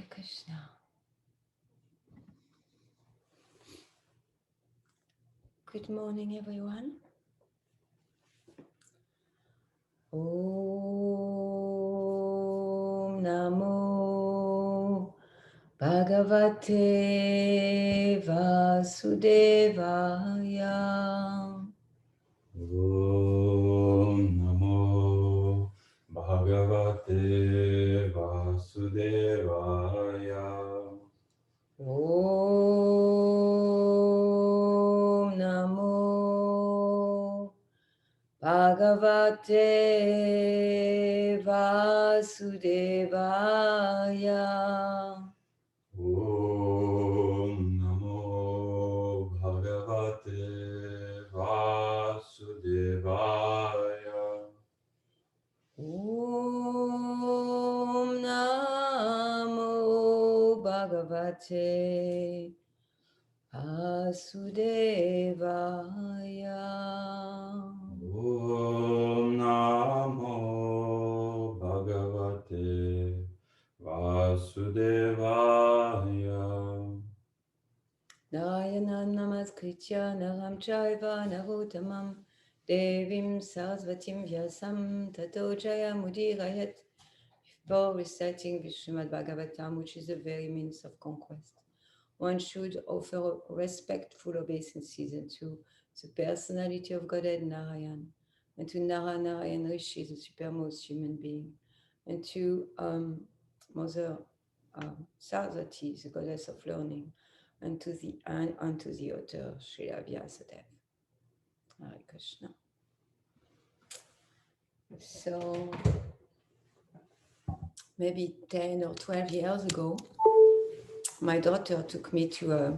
Hare Krishna. Good morning, everyone. Om Namo Bhagavate Vasudevaya. Om Namo Bhagavate Vasudevaya. Om Namo Bhagavate Vasudevaya. Om Namo Bhagavate Vasudevaya. Om Namo Bhagavate Vasudevaya. Om Namo Bhagavate Vasudevaya. Narayana Namaskritya Naram Chaiva Narottamam Devim Sarasvatim Vyasam Tato Jayamudhirayat. Before reciting the Srimad Bhagavatam, which is the very means of conquest, one should offer respectful obeisances to the personality of Godhead Narayan, and to Narayan Rishi, the supermost human being, and to Mother Saraswati, the goddess of learning, and unto the author Srila Vyasadeva. Hare Krishna. So maybe 10 or 12 years ago, my daughter took me to a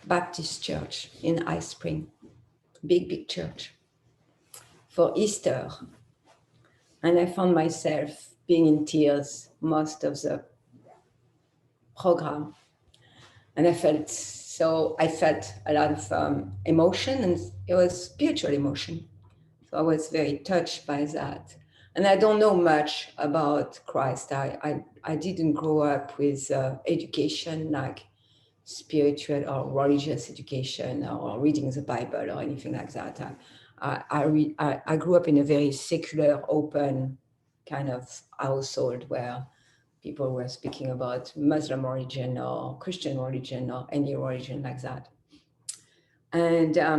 Baptist church in High Spring, big church, for Easter. And I found myself being in tears most of the program. And I felt a lot of emotion, and it was spiritual emotion. So I was very touched by that. And I don't know much about Christ. I didn't grow up with education like spiritual or religious education or reading the Bible or anything like that. I grew up in a very secular, open kind of household where people were speaking about Muslim origin or Christian origin or any origin like that. And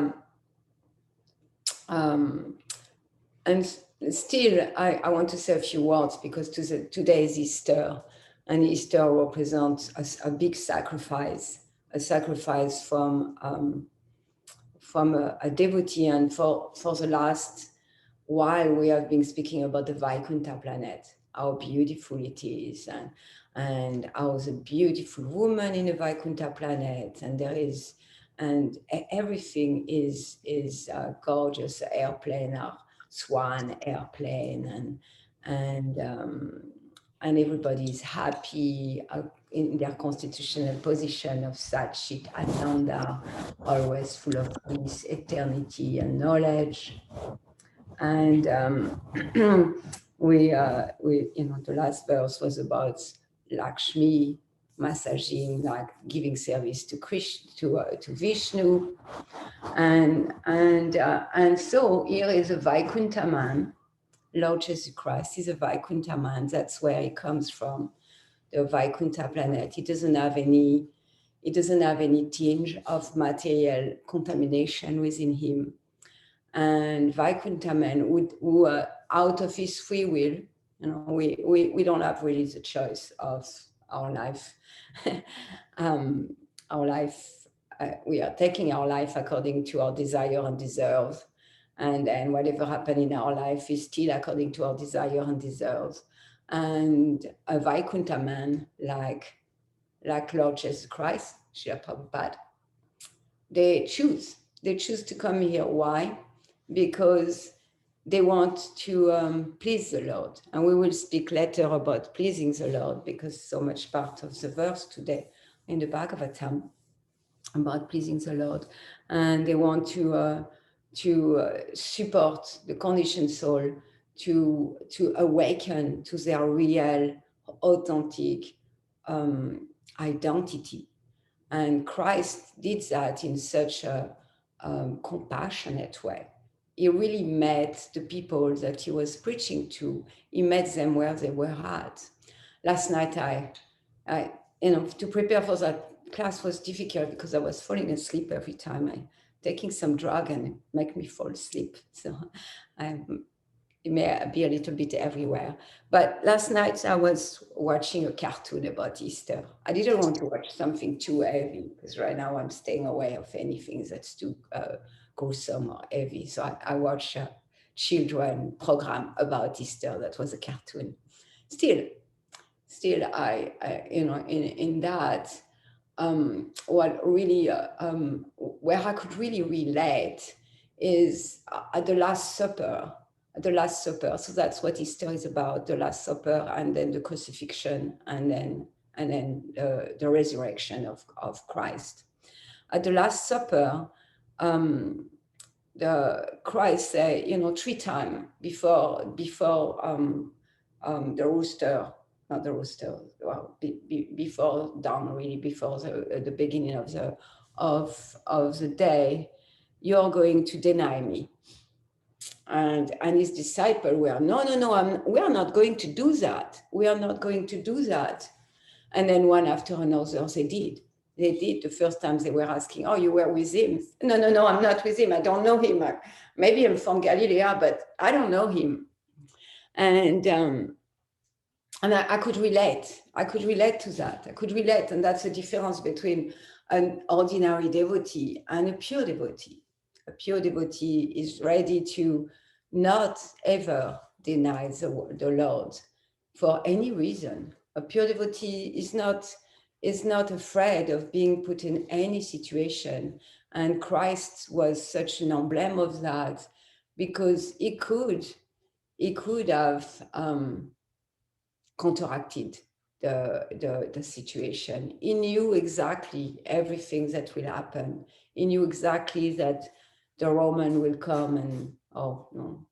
still, I want to say a few words because today is Easter, and Easter represents a big sacrifice, a sacrifice from a devotee. And for the last while, we have been speaking about the Vaikuntha planet, how beautiful it is, and how the beautiful woman in the Vaikuntha planet, and everything is gorgeous, airplane or swan airplane, and everybody is happy in their constitutional position of Satchit Ananda, always full of peace, eternity, and knowledge. And we the last verse was about Lakshmi massaging, like giving service to Krishna, to Vishnu, and so here is a Vaikuntha man. Lord Jesus Christ is a Vaikuntha man. That's where he comes from, the Vaikuntha planet. He doesn't have any tinge of material contamination within him. And Vaikuntha man who out of his free will, we don't have really the choice of our life. Our life, we are taking our life according to our desire and deserves. And whatever happened in our life is still according to our desire and deserves. And a Vaikuntha man, like Lord Jesus Christ, Srila Prabhupada, they choose to come here. Why? Because they want to please the Lord. And we will speak later about pleasing the Lord, because so much part of the verse today in the Bhagavatam about pleasing the Lord. And they want to support the conditioned soul to awaken to their real, authentic, um, identity. And Christ did that in such a compassionate way. He really met the people that he was preaching to. He met them where they were at. Last night, I, to prepare for that class was difficult because I was falling asleep every time I taking some drug and make me fall asleep. So I it may be a little bit everywhere. But last night I was watching a cartoon about Easter. I didn't want to watch something too heavy because right now I'm staying away of anything that's too gruesome or heavy. So I watched a children program about Easter that was a cartoon. Still, in that, what really, where I could really relate is at the Last Supper. At the Last Supper. So that's what Easter is about: the Last Supper, and then the crucifixion, and then the resurrection of Christ. At the Last Supper, um, the Christ say, 3 times before the rooster, not the rooster, well, before dawn, really, before the beginning of of the day, you're going to deny me. And his disciple were, no, no, no, we are not going to do that. We are not going to do that. And then one after another, they did. They did. The first time they were asking, oh, you were with him? No, no, no, I'm not with him. I don't know him. Maybe I'm from Galilee, but I don't know him. And I could relate. I could relate to that. I could relate. And that's the difference between an ordinary devotee and a pure devotee. A pure devotee is ready to not ever deny the Lord for any reason. A pure devotee is not afraid of being put in any situation. And Christ was such an emblem of that because he could have counteracted the situation. He knew exactly everything that will happen. He knew exactly that the Roman will come and, oh no,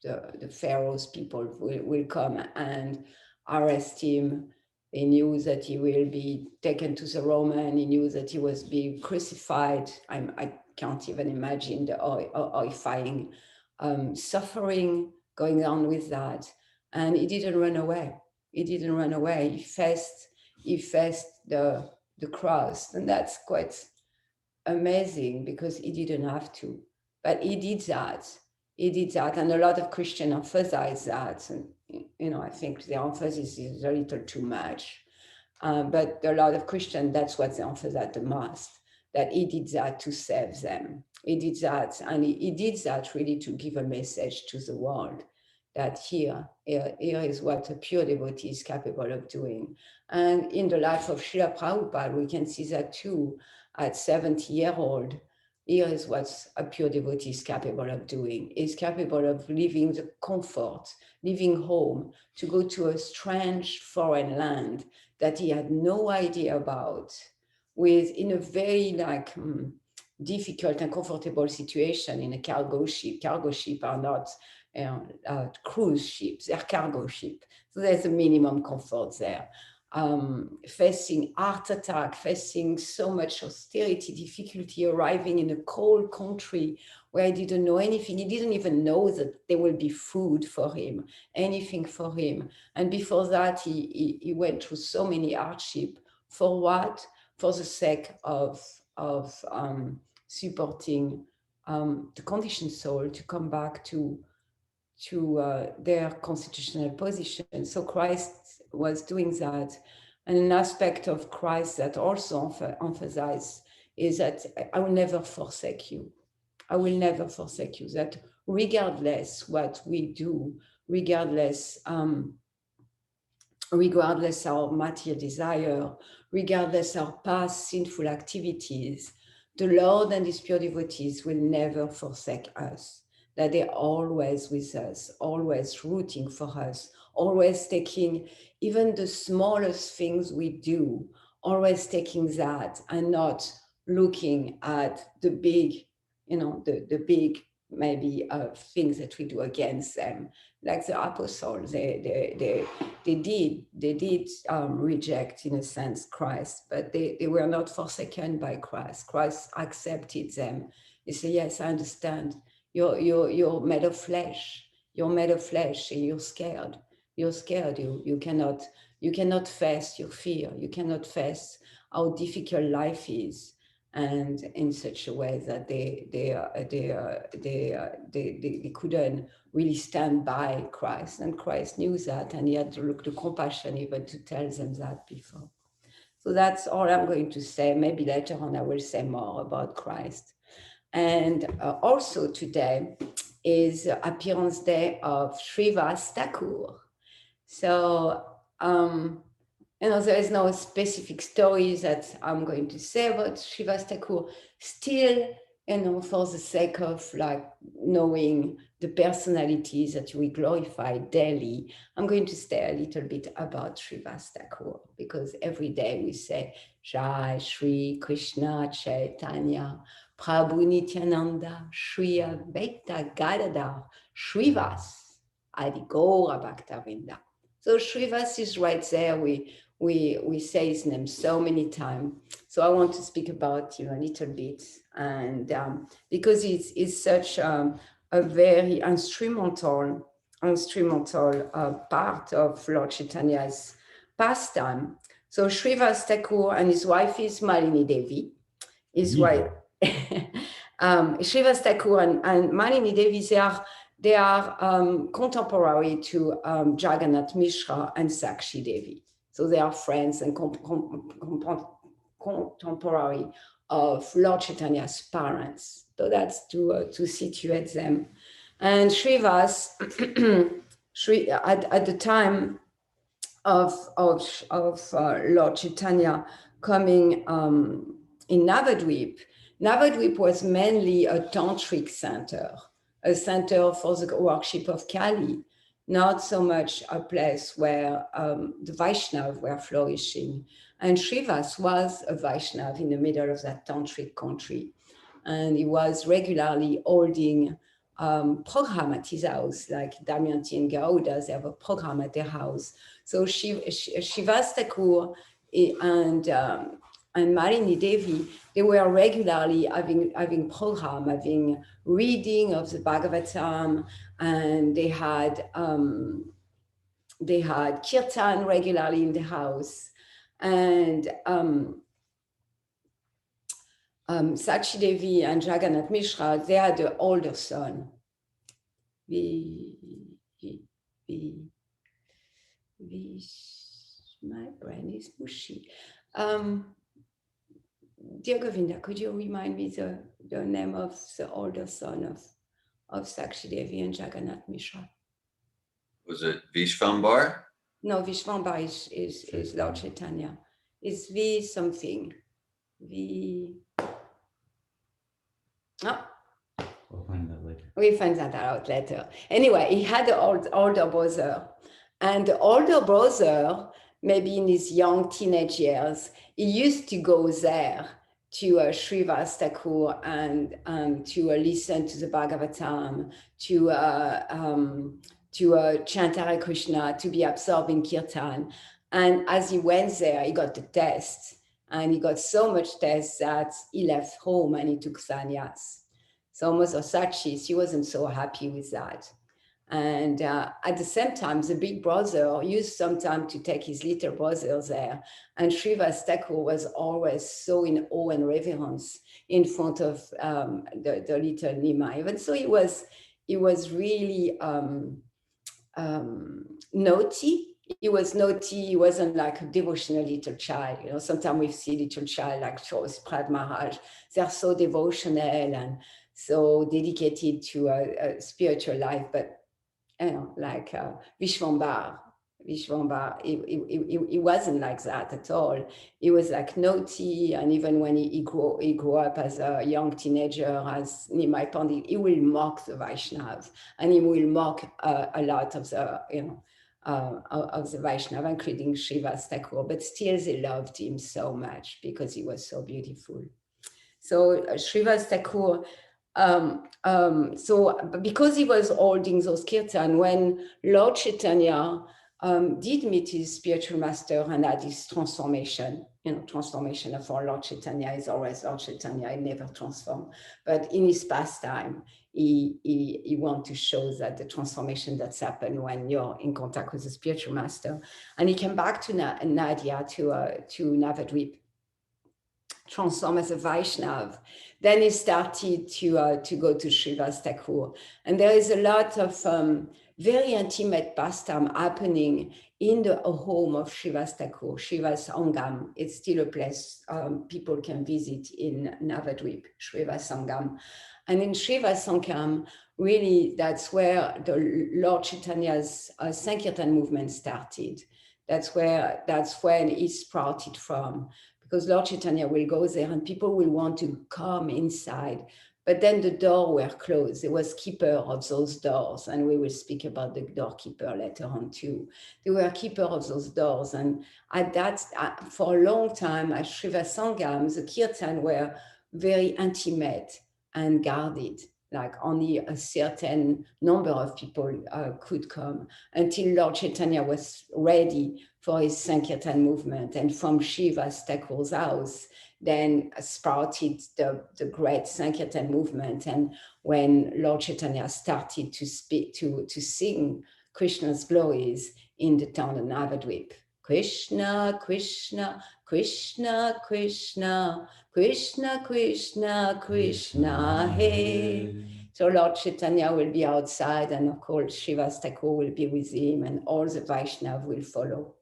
the Pharaoh's people will come and arrest him. He knew that he will be taken to the Roman. He knew that he was being crucified. I can't even imagine the horrifying suffering going on with that. And he didn't run away. He didn't run away. He faced the cross, and that's quite amazing because he didn't have to, but he did that. He did that, and a lot of Christians emphasize that. And I think the emphasis is a little too much. But a lot of Christians, that's what they emphasize the most. That he did that to save them. He did that, and he did that really to give a message to the world that here is what a pure devotee is capable of doing. And in the life of Srila Prabhupada, we can see that too. At 70-year-old, here is what a pure devotee is capable of doing. Is capable of leaving the comfort, leaving home, to go to a strange foreign land that he had no idea about, with in a very difficult and comfortable situation in a cargo ship. Cargo ship are not cruise ships; they're cargo ship. So there's a minimum comfort there. Facing heart attack, facing so much austerity, difficulty, arriving in a cold country where he didn't know anything. He didn't even know that there will be food for him, anything for him. And before that, he went through so many hardship. For what? For the sake of supporting the conditioned soul to come back to their constitutional position. So Christ was doing that. And an aspect of Christ that also emphasizes is that I will never forsake you. I will never forsake you. That regardless what we do, regardless regardless our material desire, regardless our past sinful activities, the Lord and His pure devotees will never forsake us. That they're always with us, always rooting for us, always taking even the smallest things we do, always taking that and not looking at the big, the big maybe things that we do against them. like the apostles. They did reject, in a sense, Christ, but they were not forsaken by Christ. Christ accepted them. He said, yes, I understand. You're made of flesh. You're made of flesh and you're scared. You're scared. You cannot face your fear. You cannot face how difficult life is, and in such a way that they couldn't really stand by Christ, and Christ knew that, and he had the compassion even to tell them that before. So that's all I'm going to say. Maybe later on I will say more about Christ. And also today is appearance day of Srivas Thakur. So there is no specific stories that I'm going to say about Srivas Thakur. Still, for the sake of like knowing the personalities that we glorify daily, I'm going to say a little bit about Srivas Thakur, because every day we say Jai Shri Krishna Chaitanya Prabhu Nityananda Shri Advaita Gadadhar Srivas Adi Gaura Bhaktavinda. So Srivas is right there. We say his name so many times. So I want to speak about a little bit, and because it's such a very instrumental part of Lord Chaitanya's pastime. So Srivas Thakur and his wife is Malini Devi. His wife, Srivas Thakur and Malini Devi, they are contemporary to Jagannath Mishra and Sakshi Devi. So they are friends and contemporary of Lord Chaitanya's parents. So that's to situate them. And Srivas, at the time of Lord Chaitanya coming in Navadvip, Navadvip was mainly a tantric center, a center for the worship of Kali, not so much a place where the Vaishnavas were flourishing. And Srivas was a Vaishnav in the middle of that tantric country. And he was regularly holding program at his house, like Damayanti and Gaudas, they have a program at their house. So Srivas Thakur and Malini Devi, they were regularly having program, having reading of the Bhagavatam, and they had kirtan regularly in the house. And Sakshi Devi and Jagannath Mishra, they had an older son. My brain is mushy. Dear Govinda, could you remind me the name of the older son of Sakshi Devi and Jagannath Mishra? Was it Vishvambar? No, Vishvambar is Lord Chaitanya. It's V something. We'll find that later. We find that out later. Anyway, he had an older brother. And the older brother, maybe in his young teenage years, he used to go there to Srivas Thakur and to listen to the Bhagavatam, to chant Hare Krishna, to be absorbed in kirtan. And as he went there, he got the test. And he got so much test that he left home and he took sannyas. So Mother Sachi, she wasn't so happy with that. And at the same time, the big brother used some time to take his little brother there. And Srivas Thakur was always so in awe and reverence in front of the little Nima. Even so, he was really naughty. He was naughty. He wasn't like a devotional little child. Sometimes we see little child like Prad Maharaj. They're so devotional and so dedicated to a spiritual life, but like Vishvambar, he wasn't like that at all. He was like naughty, and even when he grew up as a young teenager, as Nimai Pandit, he will mock the Vaishnavas, and he will mock a lot of the of the Vaishnava, including Srivas Thakur. But still, they loved him so much because he was so beautiful. So Srivas Thakur So because he was holding those kirtan, when Lord Chaitanya did meet his spiritual master and had his transformation, transformation of our Lord Chaitanya is always Lord Chaitanya, he never transformed. But in his pastime, he want to show that the transformation that's happened when you're in contact with the spiritual master. And he came back to Nadia, to Navadvip, transform as a Vaishnav. Then he started to go to Srivas Thakur. And there is a lot of very intimate pastime happening in the home of Srivas Thakur, Srivas Angam. It's still a place people can visit in Navadvip, Srivas Angam. And in Srivas Angam, really, that's where the Lord Chaitanya's Sankirtan movement started. That's when it sprouted from, because Lord Chaitanya will go there and people will want to come inside. But then the doors were closed. There was keeper of those doors, and we will speak about the doorkeeper later on too. They were keeper of those doors, and at that, for a long time at Srivasangam, the kirtan were very intimate and guarded. Like only a certain number of people could come until Lord Chaitanya was ready for his Sankirtan movement. And from Shiva's Thakur's house, then sprouted the great Sankirtan movement. And when Lord Chaitanya started to sing Krishna's glories in the town of Navadvip. Krishna, Krishna, Krishna, Krishna, Krishna, Krishna, Krishna, hey. So Lord Chaitanya will be outside, and of course Srivas Thakur will be with him, and all the Vaishnav will follow.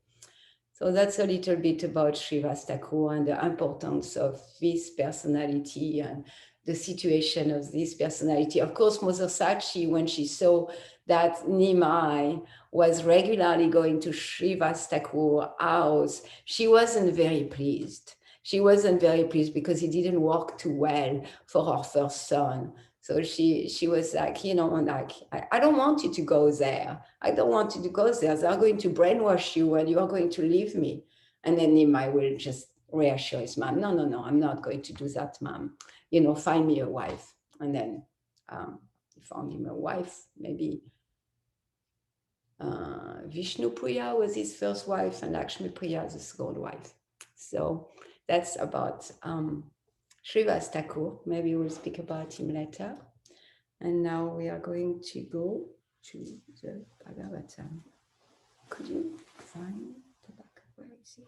So that's a little bit about Srivas Thakur and the importance of this personality and the situation of this personality. Of course, Mother Sakshi, when she saw that Nimai was regularly going to Srivas Thakur's house, she wasn't very pleased. She wasn't very pleased because he didn't work too well for her first son. So she was like, I don't want you to go there. I don't want you to go there. They're going to brainwash you and you are going to leave me. And then Nimai will just reassure his mom, no, I'm not going to do that, mom. Find me a wife. And then he found him a wife, maybe Vishnu Priya was his first wife and Lakshmi Priya the second wife. So that's about Srivas Thakur. Maybe we'll speak about him later. And now we are going to go to the Bhagavatam. Could you find the back? Where is it?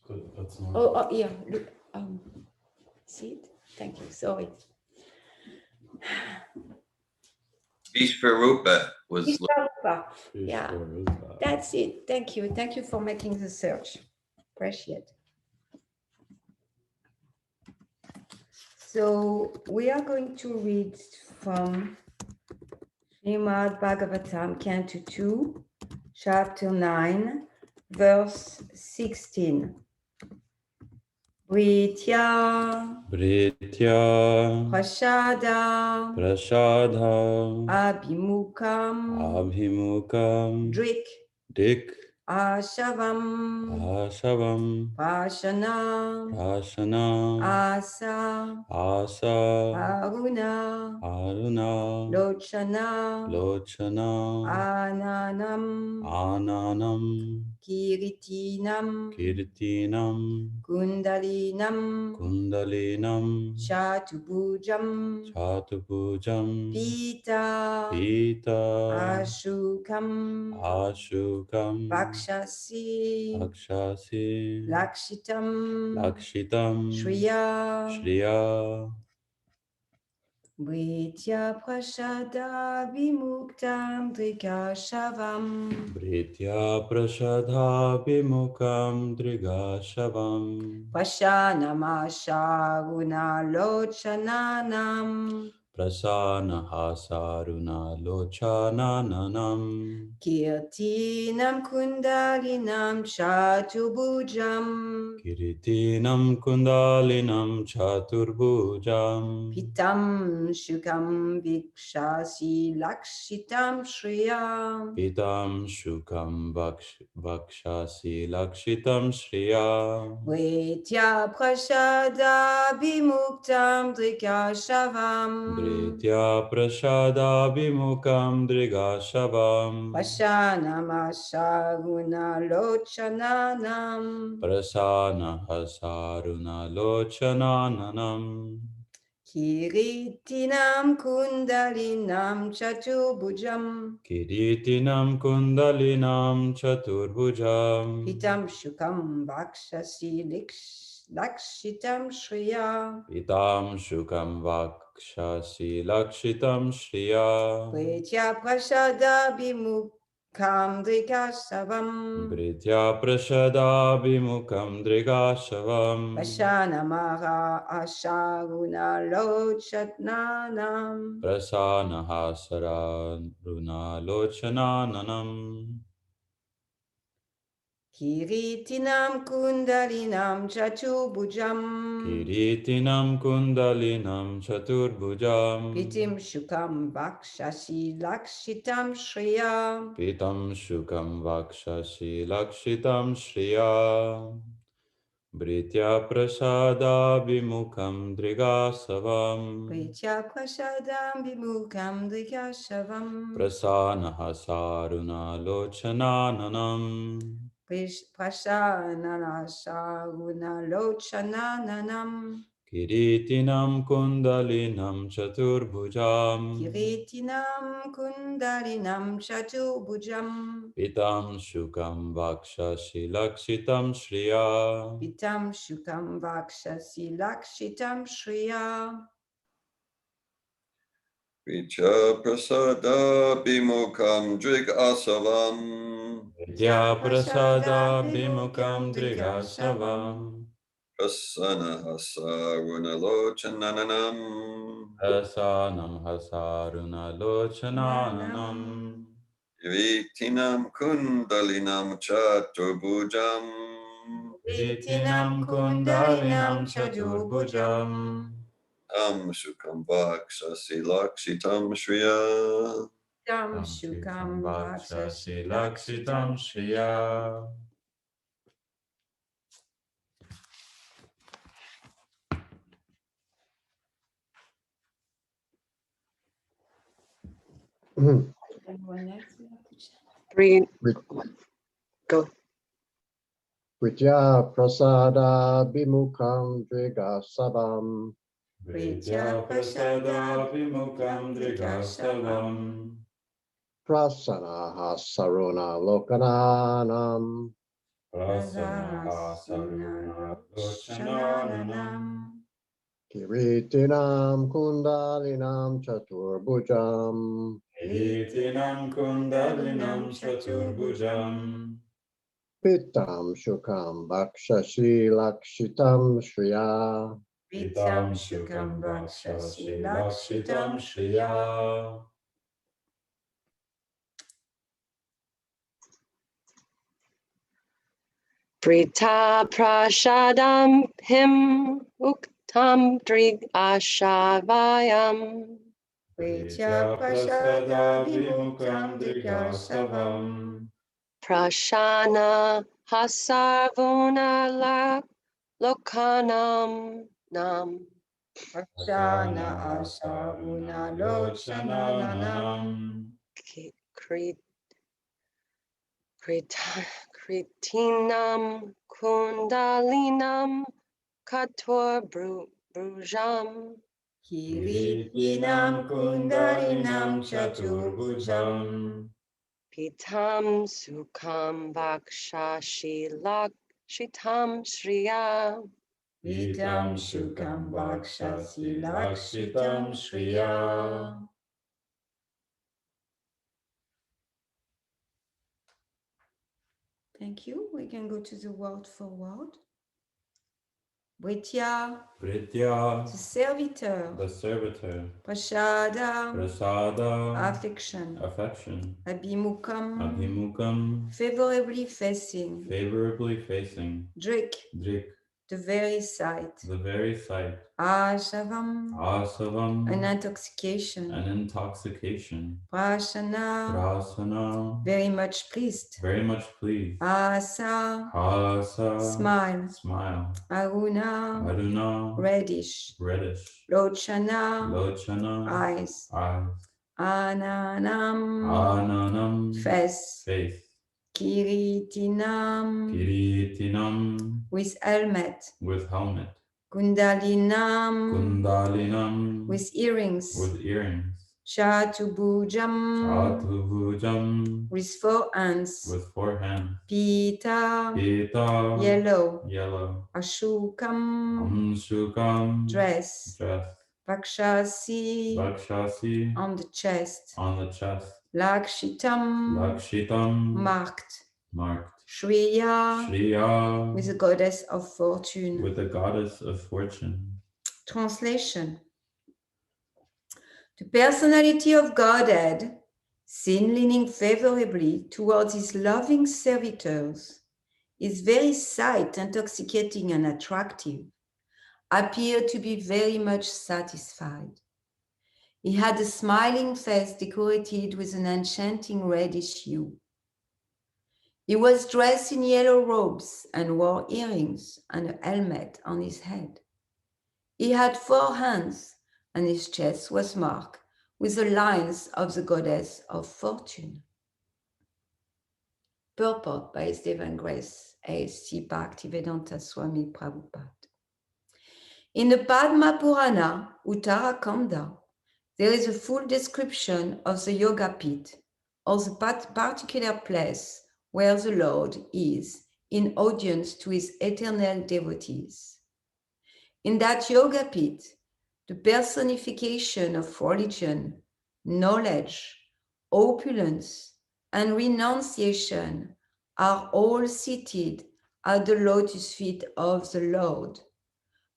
Good, that's not. Oh yeah. Look, see it? Thank you. Sorry. Vishvarupa was. Vishvarupa. Yeah, that's it. Thank you. Thank you for making the search. Appreciate. So we are going to read from Srimad Bhagavatam, Canto 2, Chapter 9, verse 16. Britya Prashada Abhimukam Dik Ashavam Pashanam Asa Aruna Lochana Ananam Kiritinam Kundalinam Shatubujam Pita Ashukam Vakshasi Lakshitam Shriya Britya Prashada Vimuktam Trikashavam Pashanama Sharuna Lochananam Prasanahasaruna lochananam. Kirtinam kundalinam chatubujam. Kiritinam kundalinam chaturbhujam. Pitam shukam vikshasi lakshitam shriyam. Pitam shukam vakshasi lakshitam shriya. Vetya prashada bimuktam drikashavam. Britya prashada bimukam drigashavam. Pashanamashaguna lochananam. Prasanahasaruna lochananam. Kiritinam kundalinam chatubujam. Kiritinam kundalinam chaturbhujam. Pitam shukam vakshasi lakshitam shriya. Pitam shukam vakshasi lakshitam shriya. Vetya prashada bimukam drikasavam. Britya prashada bimukam drigashavam. Pashanamara ashaguna lochatnanam. Prasanahasaruna lochananam. Kiritinam kundalinam chatubujam. Kiritinam kundalinam chaturbhujam. Pitim shukam vakshasi lakshitam shriya. Pitam shukam vakshasi lakshitam shriya. Britya prasada bimukam drigasavam. Pritya prasadam vimukam drikashavam. Prasanahasaruna lochananam. Prasanana saruna lochananam. Kiritinam kundalinam chaturbhujam. Kiritinam kundalinam chatubujam. Pitam shukam vakshasi lakshitam shriya. Pitam shukam vakshasi lakshitam shriya. Vicha prasada bimukam drig asavam. Vidya prasada bimukam drigasavam. Prasanahasa runalochananam. Prasanam hasaruna lochananam. Kiritinam kundalinam chaturbhujam. Kiritinam kundalinam chaturbhujam. Tam shukam vakshasi lakshitam shriya. Tam Tam shukam shukam vakshasi vakshasi lakshitam lakshitam shriya. Three, go. Vidya prasada bimukam drigasavam. Vidya prasada vimukam drigasavam. Prasanaha saruna lokananam. Prasanaha saruna lochananam. Kiritinam kundalinam chaturbhujam. Kiritinam kundalinam chaturbhujam. Pitam shukam vakshasi lakshitam shriya. Pitam shukam vakshasi lakshitam shriya. Prita prashadam him uktam drig ashavayam. Pritya prasada vimukam drikasavam. Prashana hasarvuna lokanam nam. Prashana asavuna lochananam. Kritinam kundalinam kator brujam. Kiritinam kundalinam chaturbujam. Pitam sukam vakshashi lakshitam shriya. Pitam shukam vakshasi lakshitam shriya. Thank you. We can go to the word for word. Britya, Pritya, the servitor. the servitor. Prasada, Prasada, affection. affection. Abhimukam, Abhimukam, favorably facing. favorably facing. Drik, Drik, the very sight. the very sight. Ashavam, Asavam, an intoxication. an intoxication. Prashana, Prasana, very much pleased. very much pleased. Asa, Hasa, smile. smile. Aruna, Aruna, reddish. reddish. Lochana, Lochana, eyes. eyes. Ananam, Ananam, face. face. Kiritinam, Kiritinam, with helmet. with helmet. Kundalinam, Kundalinam, with earrings. with earrings. Chatubhujam, Chatubhujam, with 4 hands. with 4 hands. Pita, Pita, yellow. yellow. Ashukam, Amshukam, dress. dress. Vakshasi, Vakshasi, on the chest. on the chest. Lakshitam, Lakshitam, marked. marked. Shriya, Shriya, with the goddess of fortune. with the goddess of fortune. Translation. The personality of Godhead, seen leaning favorably towards his loving servitors, is very sight intoxicating and attractive, appeared to be very much satisfied. He had a smiling face decorated with an enchanting reddish hue. He was dressed in yellow robes and wore earrings and a helmet on his head. He had 4 hands, and his chest was marked with the lines of the goddess of fortune. Purport by His Divine Grace A.C. Bhaktivedanta Swami Prabhupada. In the Padma Purana, Uttarakhanda, there is a full description of the Yoga Pit, or the particular place where the Lord is in audience to his eternal devotees. In that Yoga Pit, the personification of religion, knowledge, opulence, and renunciation are all seated at the lotus feet of the Lord.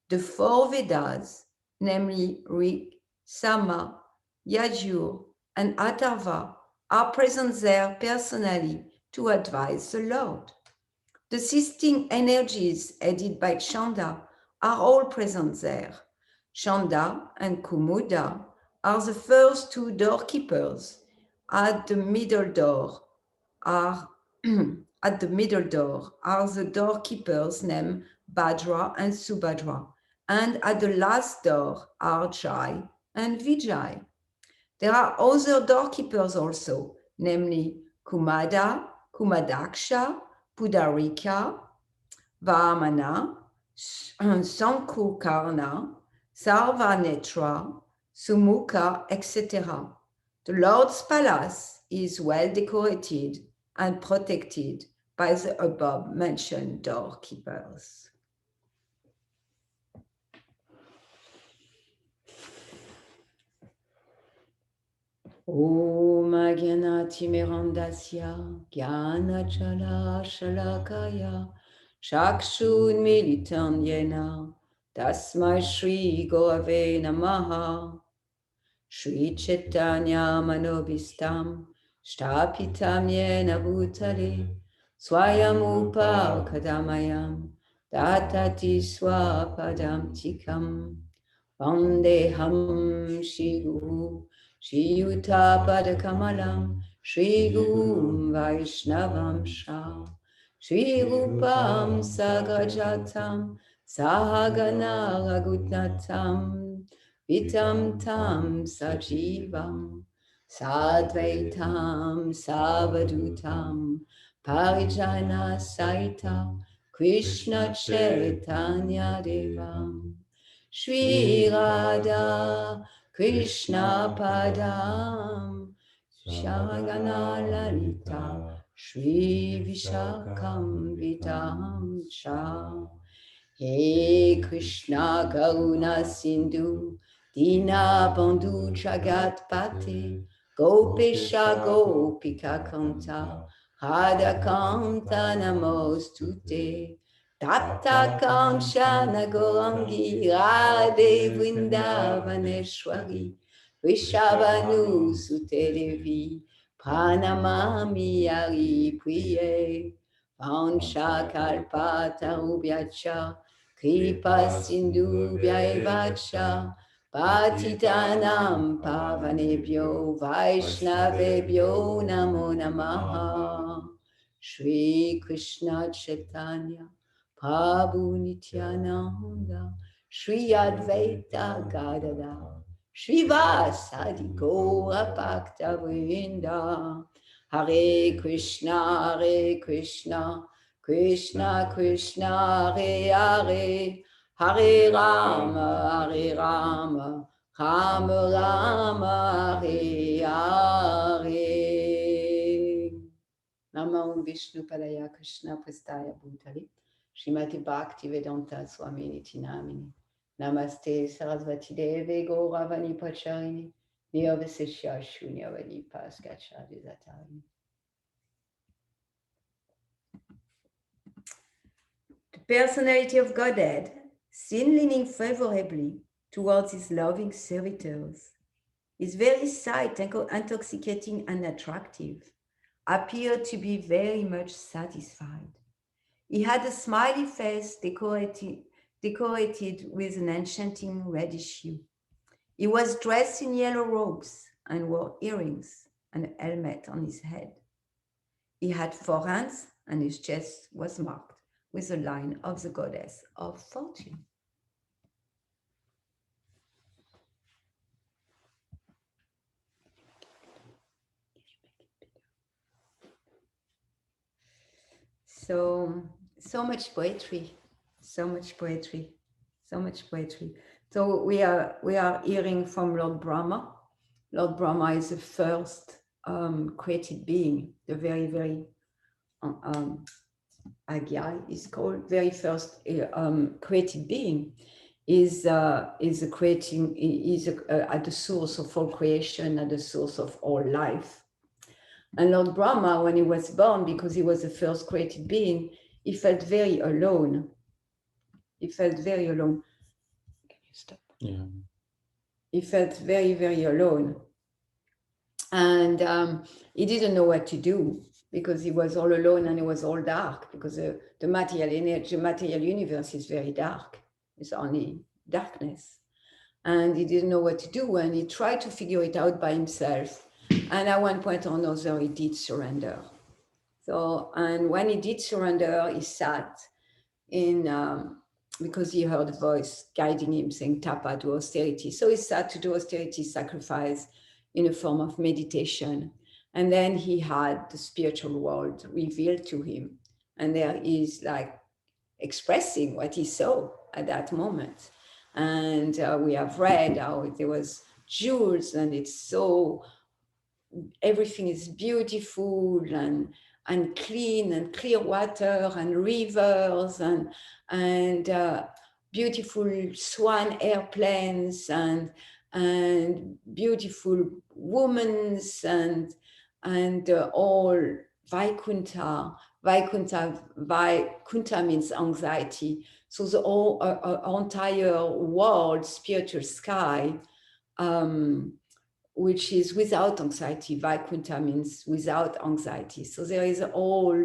The 4 Vedas, namely Rig, Sama, Yajur, and Atharva, are present there personally to advise the Lord. The 16 energies headed by Chanda are all present there. Chanda and Kumuda are the first 2 doorkeepers. At the middle door are the doorkeepers named Bhadra and Subhadra, and at the last door are Jai and Vijay. There are other doorkeepers also, namely Kumada, Kumadaksha, Pudarika, Vamana, Sankukarna, Sarvanetra, Sumukha, etc. The Lord's palace is well decorated and protected by the above mentioned doorkeepers. Om Agyanatimirandasya Gyanachala Shalakaya Chakshun Militan Yena Tasmai Shri Gorave Namaha Shri Chaitanya Manobistam Shtapitam Yena Bhutale Swayam Kadamayam Tatati Swapadam Tikam Vandeham Shri Guru Shri Yuta Padakamalam Shri Guru Vaishnavam Shah Shri Rupam Sagrajatam Sahagana Raghunatam Vitam Tam Sajivam Sadvaitam Savadutam Parijana Saita Krishna Chaitanya Devam Shri Radha Krishna Padam Shagana Lalita Shri Vishakam Vitam Cha He Krishna Karuna Sindhu Dina Bandhu Jagat Pate Gopesha Gopika Kanta Radha Kanta Namostute Tapta Kanchana Gorangi Radhe Vrindavaneshwari Vishavanu Sute Devi Pranamami Hari Priye Vanchakalpata Ubhyacha Kripa Sindhu Vacha Patitanam Pavanebhyo Vaishnavebhyo Namo Namaha Shri Krishna Chaitanya Prabhu Nityananda Shri Advaita Gadada Shri Vasadi Gaura Bhakta Vrinda Hare Krishna Krishna Krishna Hare Hare Hare Rama Rama Rama Hare Hare Namo Vishnu Padaya Krishna Prestaya Bhutale Srimati Bhakti Vedanta Swami Niti Namini Namaste Sarasvati Deve Gauravani Pacharini Niyavasesha Shunyavani Paskacha Desatari. The personality of Godhead, seen leaning favorably towards his loving servitors, is very sight intoxicating and attractive, appeared to be very much satisfied. He had a smiley face decorated with an enchanting reddish hue. He was dressed in yellow robes and wore earrings and a helmet on his head. He had 4 hands and his chest was marked with a line of the goddess of fortune. So much poetry, so much poetry, so much poetry. So we are hearing from Lord Brahma. Lord Brahma is the first created being, the very, very Agya is called, very first created being, is at the source of all creation, at the source of all life. And Lord Brahma, when he was born, because he was the first created being, he felt very alone. He felt very alone. Can you stop? Yeah. He felt very, very alone. And he didn't know what to do because he was all alone and it was all dark, because the material energy, material universe is very dark. It's only darkness. And he didn't know what to do, and he tried to figure it out by himself. And at one point or another, he did surrender. So, and when he did surrender, he sat in, because he heard a voice guiding him saying, Tapa, do austerity. So he sat to do austerity, sacrifice in a form of meditation. And then he had the spiritual world revealed to him. And there is like expressing what he saw at that moment. And we have read how there was jewels, and it's so, everything is beautiful and clean, and clear water and rivers and beautiful swan airplanes and beautiful women and all Vaikuntha. Vaikuntha means anxiety. So the whole entire world, spiritual sky, which is without anxiety. Vaikuntha means without anxiety. So there is all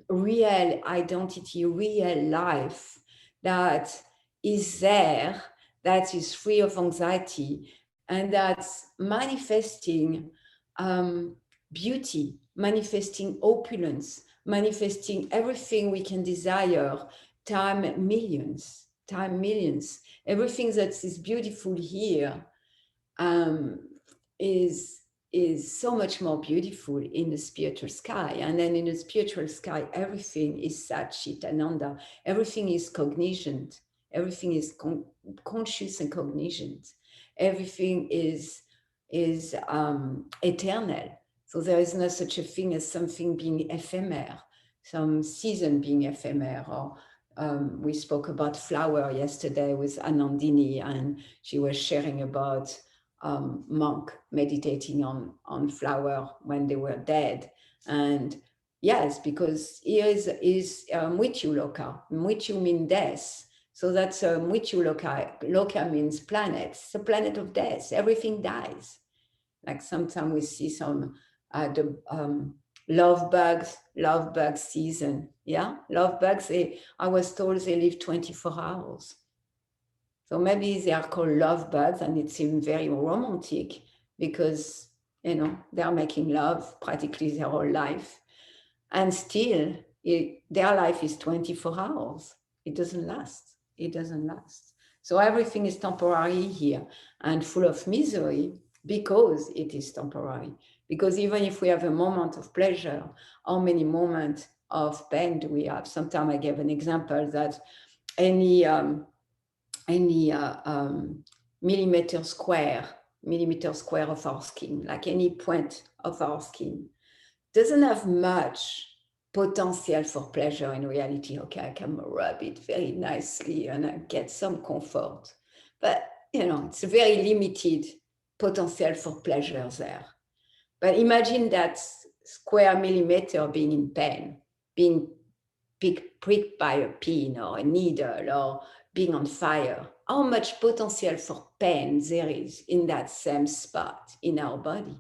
real identity, real life that is there, that is free of anxiety, and that's manifesting beauty, manifesting opulence, manifesting everything we can desire, time millions. Everything that is beautiful here is so much more beautiful in the spiritual sky. And then in the spiritual sky, everything is Sat Chit Ananda. Everything is cognizant. Everything is conscious and cognizant. Everything is eternal. So there is no such a thing as something being ephemeral, some season being ephemeral. Or we spoke about flower yesterday with Anandini, and she was sharing about monk meditating on flower when they were dead, and Yes, because here is Mrityu Loka. Mrityu means death. So that's Mrityu Loka. Loka means planet. It's a planet of death. Everything dies. Like sometimes we see some the love bug season. Yeah, love bugs. I was told they live 24 hours. So maybe they are called love bugs, and it seems very romantic because they are making love practically their whole life, and still their life is 24 hours. It doesn't last. It doesn't last. So everything is temporary here and full of misery because it is temporary. Because even if we have a moment of pleasure, how many moments of pain do we have? Sometimes I gave an example that any millimeter square of our skin, like any point of our skin, doesn't have much potential for pleasure in reality. Okay, I can rub it very nicely and I get some comfort, but it's a very limited potential for pleasure there. But imagine that square millimeter being in pain, being pricked by a pin or a needle, or being on fire. How much potential for pain there is in that same spot in our body.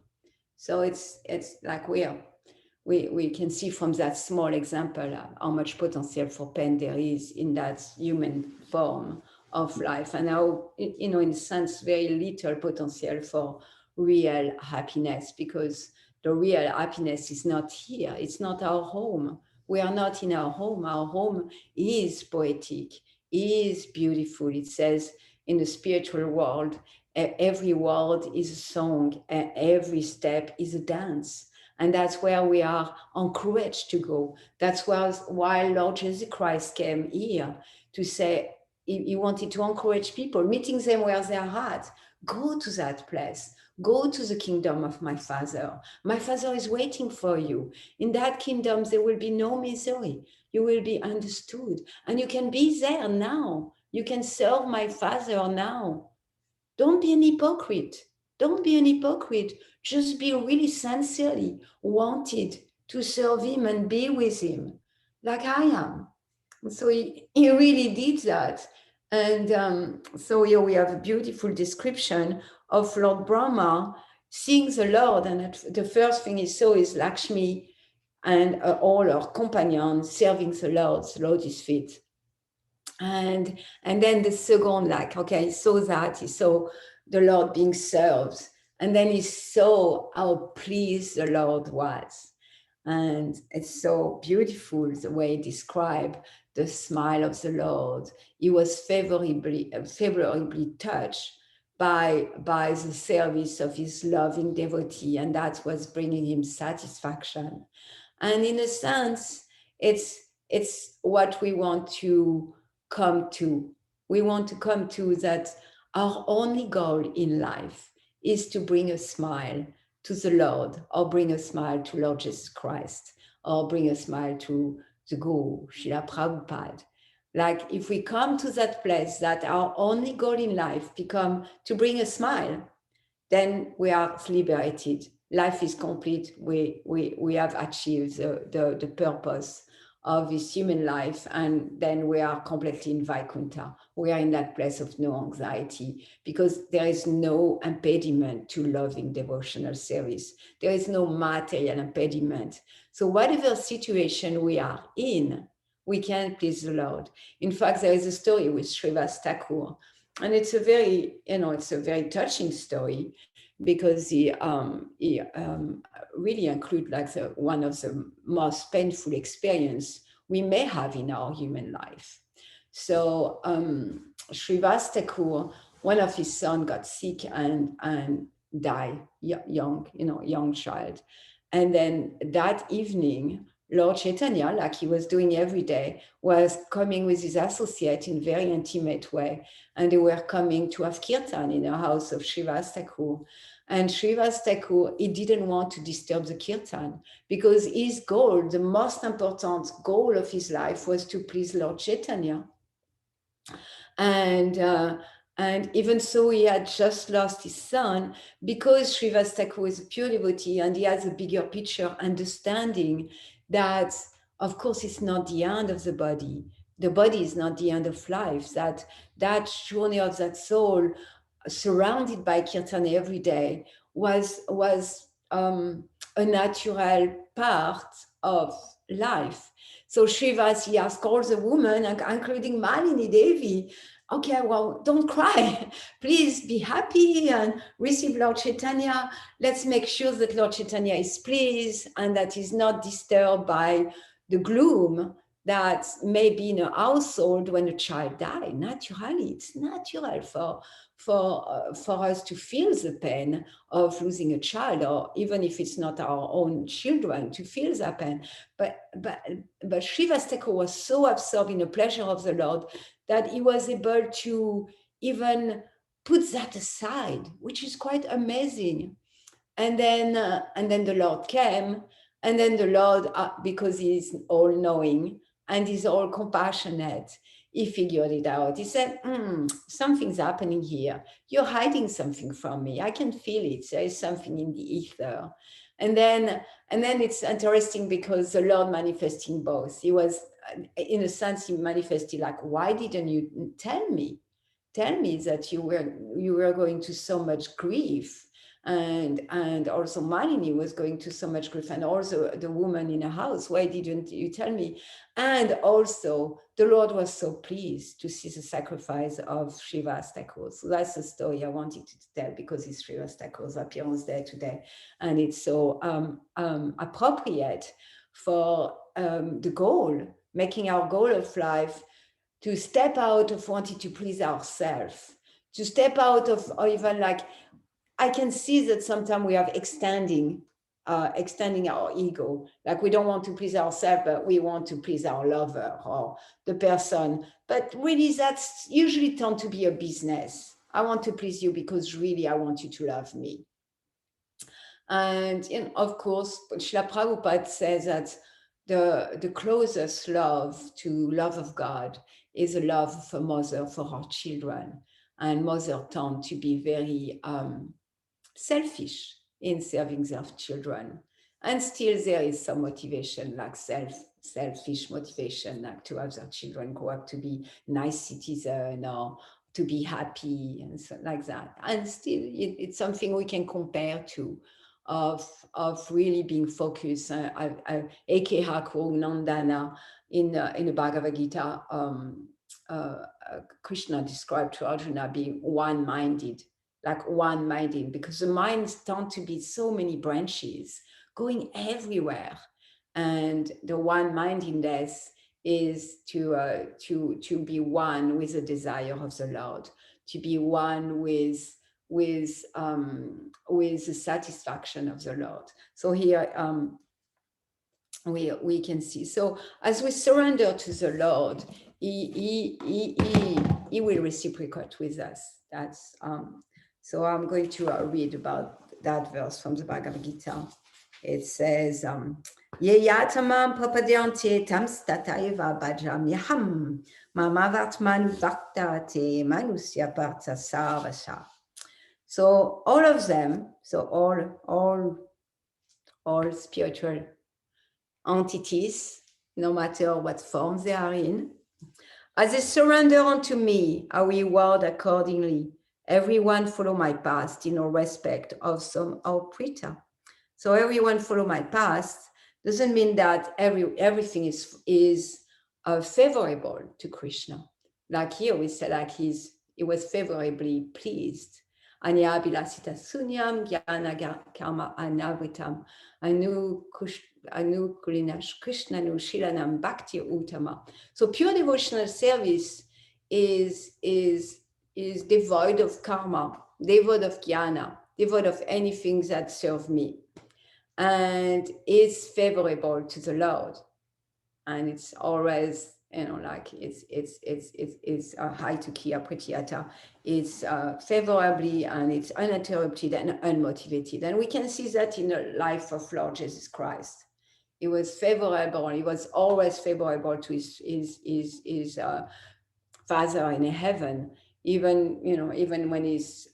So it's like we can see from that small example how much potential for pain there is in that human form of life, and how, in a sense, very little potential for real happiness, because the real happiness is not here. It's not our home. We are not in our home. Our home is poetic, is beautiful. It says in the spiritual world, every word is a song, and every step is a dance. And that's where we are encouraged to go. That's why Lord Jesus Christ came here to say, he wanted to encourage people, meeting them where they are at. Go to that place. Go to the kingdom of my Father. My Father is waiting for you. In that kingdom, there will be no misery. You will be understood. And you can be there now. You can serve my Father now. Don't be an hypocrite. Don't be an hypocrite. Just be really sincerely wanted to serve him and be with him, like I am. So he really did that. And so here we have a beautiful description of Lord Brahma seeing the Lord. And the first thing he saw is Lakshmi and all her companions serving the Lord's feet. And then the second, like, okay, he saw that, he saw the Lord being served. And then he saw how pleased the Lord was. And it's so beautiful the way he described the smile of the Lord. He was favorably touched by the service of his loving devotee, and that was bringing him satisfaction. And in a sense, it's what we want to come to. We want to come to that our only goal in life is to bring a smile to the Lord, or bring a smile to Lord Jesus Christ, or bring a smile to the Guru, Srila Prabhupada. Like, if we come to that place that our only goal in life become to bring a smile, then we are liberated. Life is complete. We have achieved the purpose of this human life, and then we are completely in Vaikuntha. We are in that place of no anxiety, because there is no impediment to loving devotional service. There is no material impediment. So whatever situation we are in, we can please the Lord. In fact, there is a story with Srivas Thakur, and it's a very touching story, because he really include like one of the most painful experience we may have in our human life. So Srivas Thakur, one of his sons got sick and died young child. And then that evening, Lord Chaitanya, like he was doing every day, was coming with his associate in a very intimate way. And they were coming to have kirtan in the house of Srivas Thakur. And Srivas Thakur, he didn't want to disturb the kirtan, because his goal, the most important goal of his life, was to please Lord Chaitanya. And even so, he had just lost his son, because Srivas Thakur is a pure devotee and he has a bigger picture understanding. that, of course, it's not the end of the body. The body is not the end of life. That journey of that soul, surrounded by kirtan every day, was a natural part of life. So Srivas, he asked all the women, including Malini Devi, okay, well, don't cry. Please be happy and receive Lord Chaitanya. Let's make sure that Lord Chaitanya is pleased and that he's not disturbed by the gloom that may be in a household when a child dies. Naturally, it's natural for us to feel the pain of losing a child, or even if it's not our own children, to feel that pain. But Srivastava was so absorbed in the pleasure of the Lord that he was able to even put that aside, which is quite amazing. And then the Lord came, and then the Lord, because he's all knowing and he's all compassionate, he figured it out. He said, something's happening here. You're hiding something from me. I can feel it. There is something in the ether. And then it's interesting because the Lord manifesting both. He was, in a sense, he manifested like, why didn't you tell me? Tell me that you were going to so much grief, and also Malini was going to so much grief, and also the woman in the house. Why didn't you tell me? And also the Lord was so pleased to see the sacrifice of Srivastava. So that's the story I wanted to tell, because it's Srivastava's appearance day today, and it's so appropriate for the goal, making our goal of life, to step out of wanting to please ourselves, to step out of, or even like, I can see that sometimes we are extending our ego. Like, we don't want to please ourselves, but we want to please our lover or the person. But really, that's usually turned to be a business. I want to please you because really I want you to love me. And of course, Srila Prabhupada says that the closest love to love of God is a love of a mother for her children. And mother tend to be very selfish in serving their children. And still there is some motivation, like selfish motivation, like to have their children grow up to be nice citizens or to be happy and so, like that. And still it's something we can compare to, of really being focused. Ekeha Nandana in the Bhagavad Gita, Krishna described to Arjuna being one-minded, like one-minded, because the minds tend to be so many branches going everywhere, and the one-mindedness is to be one with the desire of the Lord, to be one with the satisfaction of the Lord. So here we can see. So as we surrender to the Lord, He will reciprocate with us. That's so I'm going to read about that verse from the Bhagavad Gita. It says, Ye yatamam papadyante tamstataiva bhajam yaham mamavatmanu bhaktate manusya partha sarvasha. So all of them, so all spiritual entities, no matter what form they are in, as they surrender unto me, I will reward accordingly. Everyone follow my path in all respect of some Prita. So everyone follow my path doesn't mean that everything is favorable to Krishna. Like here we say, like he was favorably pleased. Anya bilasita sunyam jnana karma anavritam anu kulinash Krishna nu shilanam bhakti utama. So pure devotional service is devoid of karma, devoid of jnana, devoid of anything that serves me, and is favorable to the Lord. And it's always, like it's high to Kiya Pratyata. It's favorably, and it's uninterrupted and unmotivated. And we can see that in the life of Lord Jesus Christ. It was favorable. He was always favorable to his Father in heaven, even when he's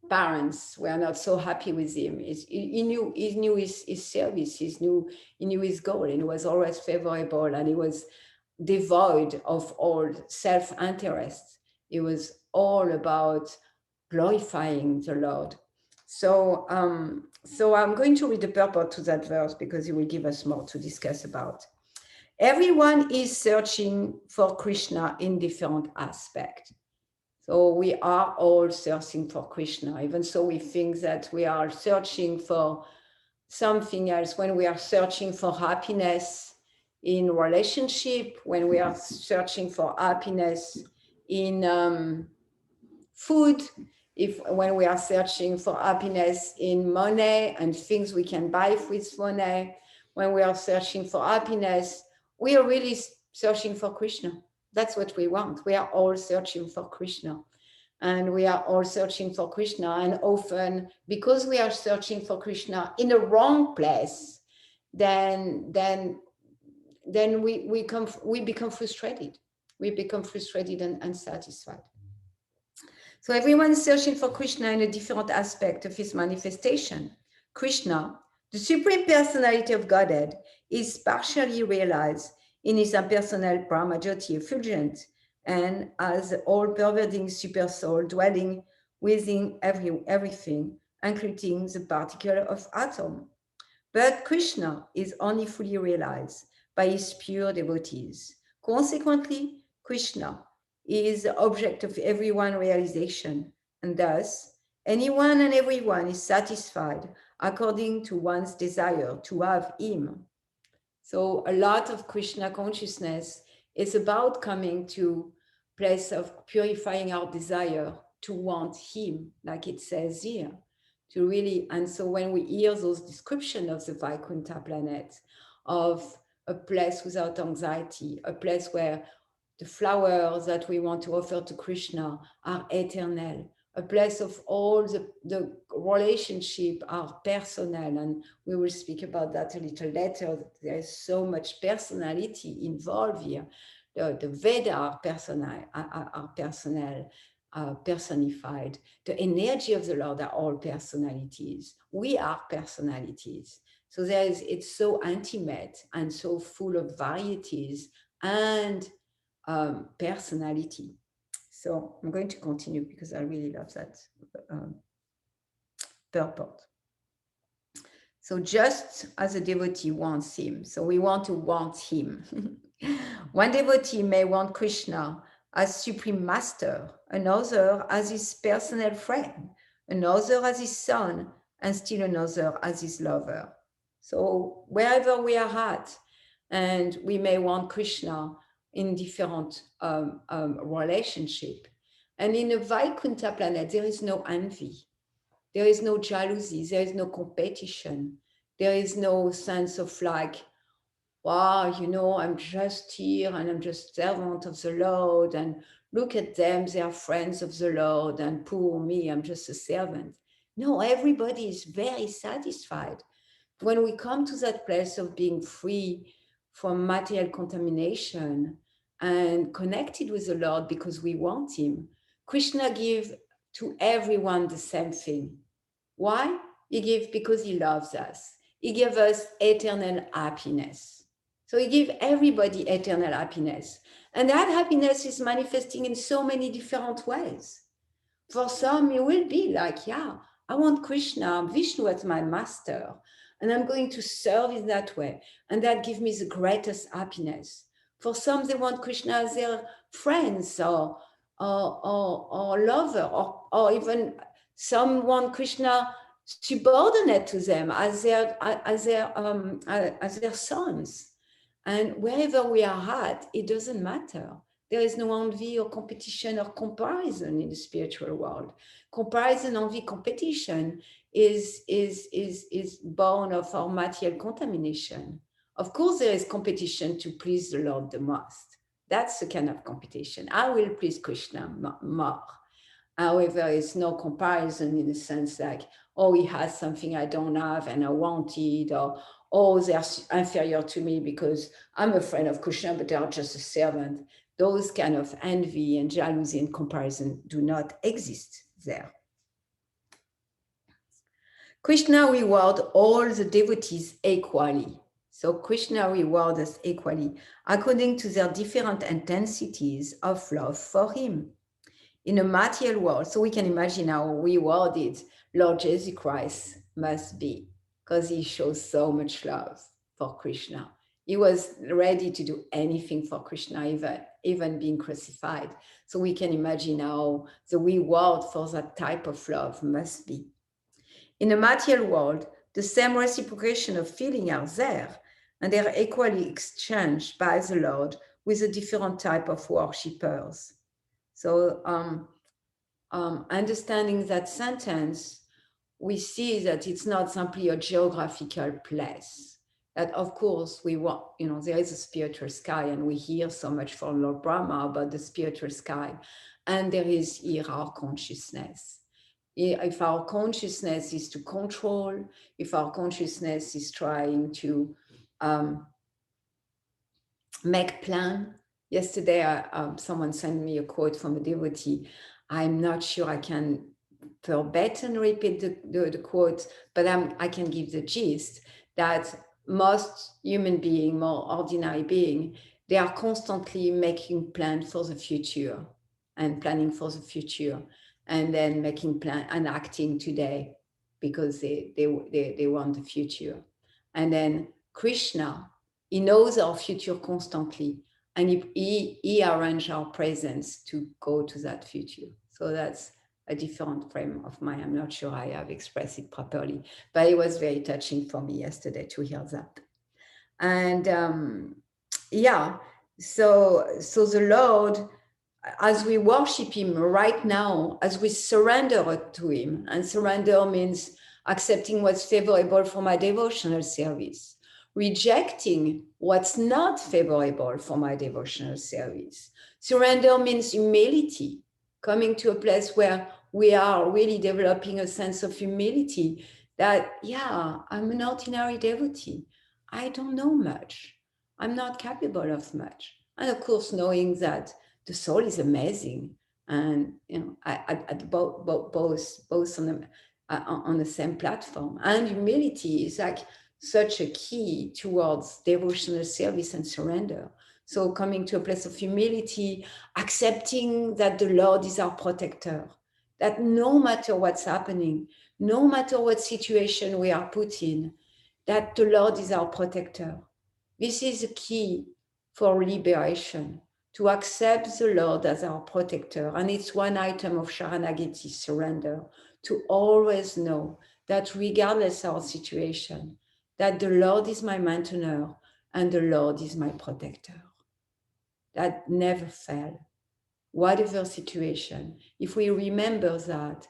parents were not so happy with him. He knew his service, he knew his goal, and it was always favorable, and he was devoid of all self-interest. It was all about glorifying the Lord. So, so I'm going to read the purport to that verse because it will give us more to discuss about. Everyone is searching for Krishna in different aspects. So we are all searching for Krishna, even so we think that we are searching for something else, when we are searching for happiness in relationship, when we are searching for happiness in food, when we are searching for happiness in money and things we can buy with money, when we are searching for happiness, we are really searching for Krishna. That's what we want. We are all searching for Krishna. And we are all searching for Krishna. And often, because we are searching for Krishna in the wrong place, then we become frustrated. We become frustrated and unsatisfied. So everyone is searching for Krishna in a different aspect of his manifestation. Krishna, the Supreme Personality of Godhead, is partially realized in his impersonal Brahmajyoti effulgent and as the all-pervading super soul dwelling within everything, including the particle of atom. But Krishna is only fully realized by his pure devotees. Consequently, Krishna is the object of everyone's realization, and thus anyone and everyone is satisfied according to one's desire to have him. So a lot of Krishna consciousness is about coming to place of purifying our desire to want him, like it says here, to really. And so when we hear those descriptions of the Vaikuntha planet, of a place without anxiety, a place where the flowers that we want to offer to Krishna are eternal, a place of all the relationship are personal, and we will speak about that a little later. There is so much personality involved here. The Veda are personified. The energy of the Lord are all personalities. We are personalities. So it's so intimate and so full of varieties and personality. So I'm going to continue because I really love that purport. So just as a devotee wants him, so we want to want him. One devotee may want Krishna as supreme master, another as his personal friend, another as his son, and still another as his lover. So wherever we are at, and we may want Krishna in different relationship. And in a Vaikuntha planet, there is no envy. There is no jealousy. There is no competition. There is no sense of like, wow, I'm just here and I'm just servant of the Lord. And look at them, they are friends of the Lord. And poor me, I'm just a servant. No, everybody is very satisfied. When we come to that place of being free from material contamination and connected with the Lord because we want him, Krishna gives to everyone the same thing. Why? He gives because he loves us. He gives us eternal happiness. So he gives everybody eternal happiness. And that happiness is manifesting in so many different ways. For some, it will be like, yeah, I want Krishna, Vishnu as my master, and I'm going to serve in that way. And that gives me the greatest happiness. For some, they want Krishna as their friends or lover, or even some want Krishna subordinate to them as their sons. And wherever we are at, it doesn't matter. There is no envy or competition or comparison in the spiritual world. Comparison, envy, competition is born of our material contamination. Of course, there is competition to please the Lord the most. That's the kind of competition. I will please Krishna more. However, it's no comparison in the sense like, oh, he has something I don't have and I want it, or oh, they're inferior to me because I'm a friend of Krishna, but they're just a servant. Those kind of envy and jealousy and comparison do not exist there. Krishna rewards all the devotees equally. So Krishna rewards us equally according to their different intensities of love for him. In a material world, so we can imagine how rewarded Lord Jesus Christ must be, because he shows so much love for Krishna. He was ready to do anything for Krishna, even being crucified. So we can imagine how the reward for that type of love must be. In the material world, the same reciprocation of feeling are there, and they are equally exchanged by the Lord with a different type of worshippers. So understanding that sentence, we see that it's not simply a geographical place. That of course we want, there is a spiritual sky, and we hear so much from Lord Brahma about the spiritual sky, and there is here our consciousness. If our consciousness is to control, if our consciousness is trying to make plan. Yesterday, someone sent me a quote from a devotee. I'm not sure I can verbatim repeat the quote, but I can give the gist that most human beings, more ordinary beings, they are constantly making plans for the future and planning for the future, and then making plan and acting today because they want the future. And then Krishna, he knows our future constantly, and he arranges our presence to go to that future. So that's a different frame of mind. I'm not sure I have expressed it properly, but it was very touching for me yesterday to hear that. And yeah, so the Lord, as we worship him right now, as we surrender to him, and surrender means accepting what's favorable for my devotional service, rejecting what's not favorable for my devotional service. Surrender means humility, coming to a place where we are really developing a sense of humility that, yeah, I'm an ordinary devotee. I don't know much. I'm not capable of much. And of course, knowing that the soul is amazing, and at both on the same platform. And humility is like such a key towards devotional service and surrender. So coming to a place of humility, accepting that the Lord is our protector, that no matter what's happening, no matter what situation we are put in, that the Lord is our protector. This is a key for liberation, to accept the Lord as our protector. And it's one item of Sharanagati, surrender, to always know that regardless of our situation, that the Lord is my maintainer and the Lord is my protector. That never fail. Whatever situation, if we remember that,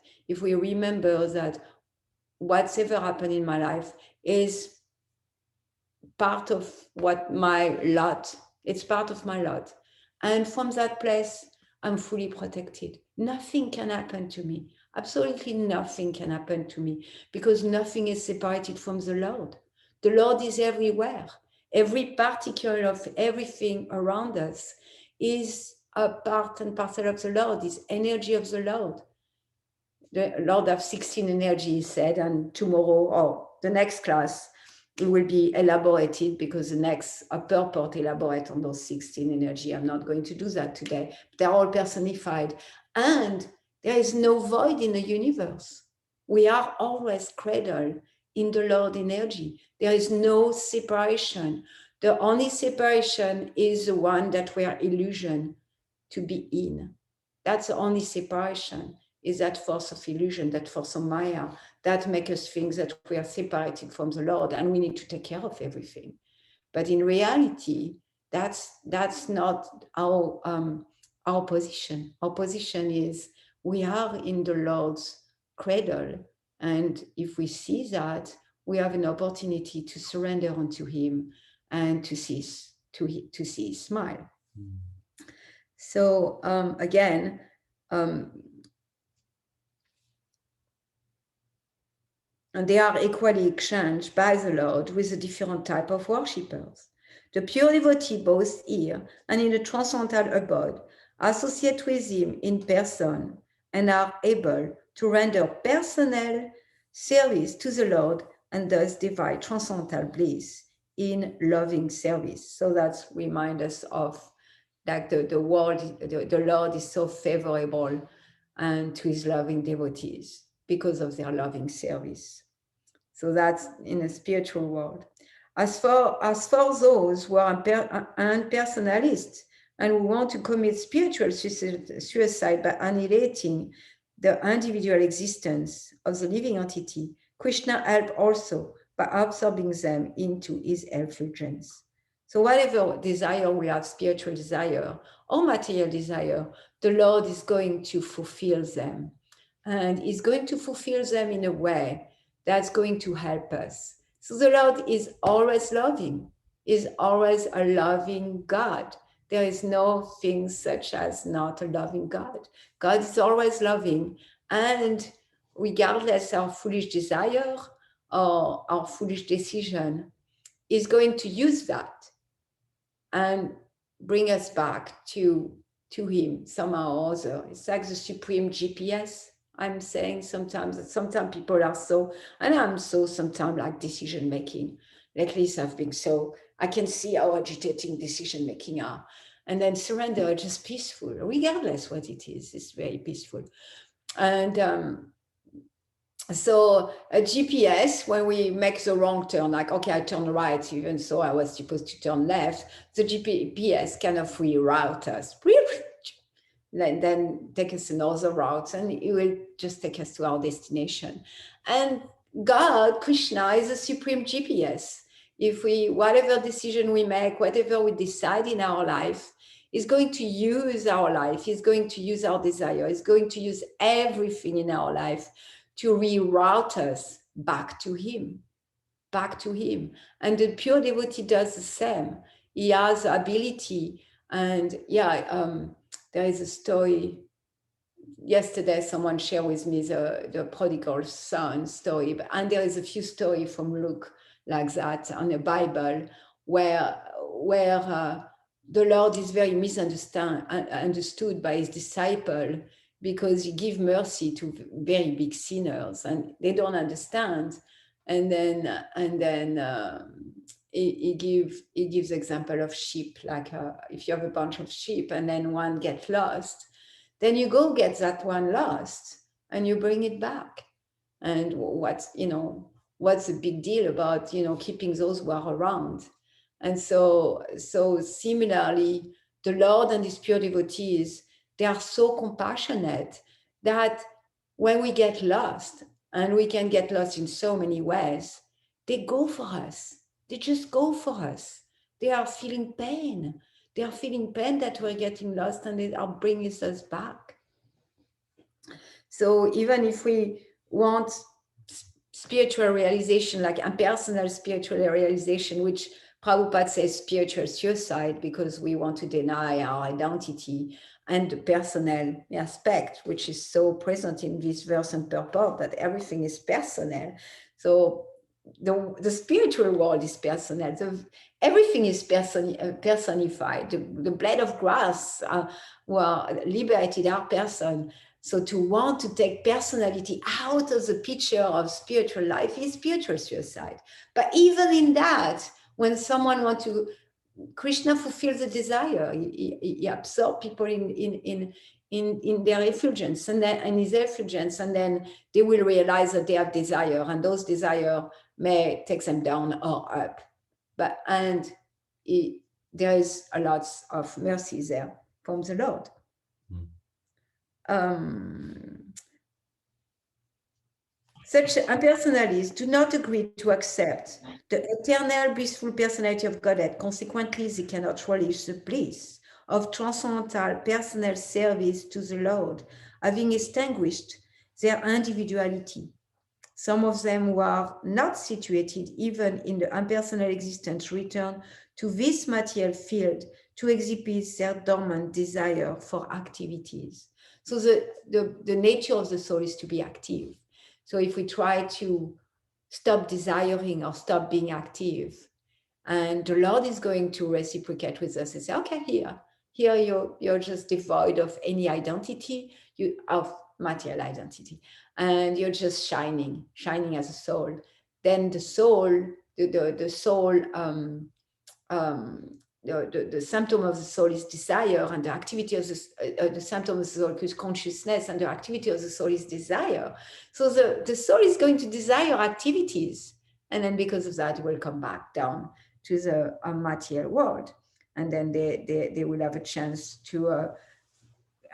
whatever happened in my life is part of what my lot, it's part of my lot. And from that place, I'm fully protected. Nothing can happen to me. Absolutely nothing can happen to me, because nothing is separated from the Lord. The Lord is everywhere. Every particle of everything around us is a part and parcel of the Lord, is energy of the Lord. The Lord have 16 energy, he said, and tomorrow, or the next class, it will be elaborated, because the next purport elaborate on those 16 energy. I'm not going to do that today. They're all personified. And there is no void in the universe. We are always cradled in the Lord energy. There is no separation. The only separation is the one that we are illusion to be in. That's the only separation, is that force of illusion, that force of Maya, that makes us think that we are separated from the Lord and we need to take care of everything. But in reality, that's not our position. Our position is we are in the Lord's cradle. And if we see that, we have an opportunity to surrender unto him and to see his smile. Mm. So again, and they are equally exchanged by the Lord with a different type of worshippers. The pure devotee, both here and in the transcendental abode, associate with him in person and are able to render personnel service to the Lord, and thus divide transcendental bliss in loving service. So that's remind us of like the world, the Lord is so favorable and to his loving devotees because of their loving service. So that's in a spiritual world. As for those who are unpersonalists and who want to commit spiritual suicide by annihilating the individual existence of the living entity, Krishna helps also by absorbing them into his effulgence. So whatever desire we have, spiritual desire or material desire, the Lord is going to fulfill them. And he's going to fulfill them in a way that's going to help us. So the Lord is always loving, is always a loving God. There is no thing such as not a loving God. God is always loving, and regardless of foolish desire or our foolish decision, is going to use that and bring us back to him somehow or other. It's like the supreme GPS. I'm saying sometimes people are so, and I'm so sometimes like decision making. Lately, I've been so, I can see how agitating decision making are. And then surrender are just peaceful, regardless what it is. It's very peaceful. And so a GPS, when we make the wrong turn, like, okay, I turn right, even though I was supposed to turn left, the GPS kind of reroute us. Then take us another route, and it will just take us to our destination. And God, Krishna, is a supreme GPS. If we, whatever decision we make, whatever we decide in our life, is going to use our life, is going to use our desire, is going to use everything in our life to reroute us back to him. And the pure devotee does the same. He has the ability, and there is a story. Yesterday, someone shared with me the prodigal son story, and there is a few stories from Luke like that on the Bible where the Lord is very understood by his disciple because he gives mercy to very big sinners and they don't understand. And then he gives example of sheep, like if you have a bunch of sheep and then one gets lost, then you go get that one lost and you bring it back. And what's the big deal about keeping those who are around? And so similarly, the Lord and his pure devotees, they are so compassionate that when we get lost, and we can get lost in so many ways, they go for us. They just go for us. They are feeling pain. They are feeling pain that we're getting lost, and they are bringing us back. So even if we want spiritual realization, like impersonal spiritual realization, which Prabhupada says spiritual suicide because we want to deny our identity, and the personal aspect, which is so present in this verse and purport, that everything is personal. So the spiritual world is personal. Everything is personified. The blade of grass were liberated our person. So to want to take personality out of the picture of spiritual life is spiritual suicide. But even in that, when someone wants to, Krishna fulfills the desire. He absorbs people in their effulgence and his effulgence, and then they will realize that they have desire, and those desire may take them down or up. But there is a lot of mercy there from the Lord. Such impersonalists do not agree to accept the eternal blissful personality of Godhead. Consequently, they cannot relish the bliss of transcendental personal service to the Lord, having extinguished their individuality. Some of them who are not situated even in the impersonal existence return to this material field to exhibit their dormant desire for activities. So the nature of the soul is to be active. So if we try to stop desiring or stop being active, and the Lord is going to reciprocate with us and say, okay, here you're just devoid of any identity. You have material identity, and you're just shining as a soul. Then the soul, the soul, the symptom of the soul is desire, and the activity of the symptom of the soul is consciousness, and the activity of the soul is desire. So the soul is going to desire activities, and then because of that, it will come back down to the material world, and then they will have a chance to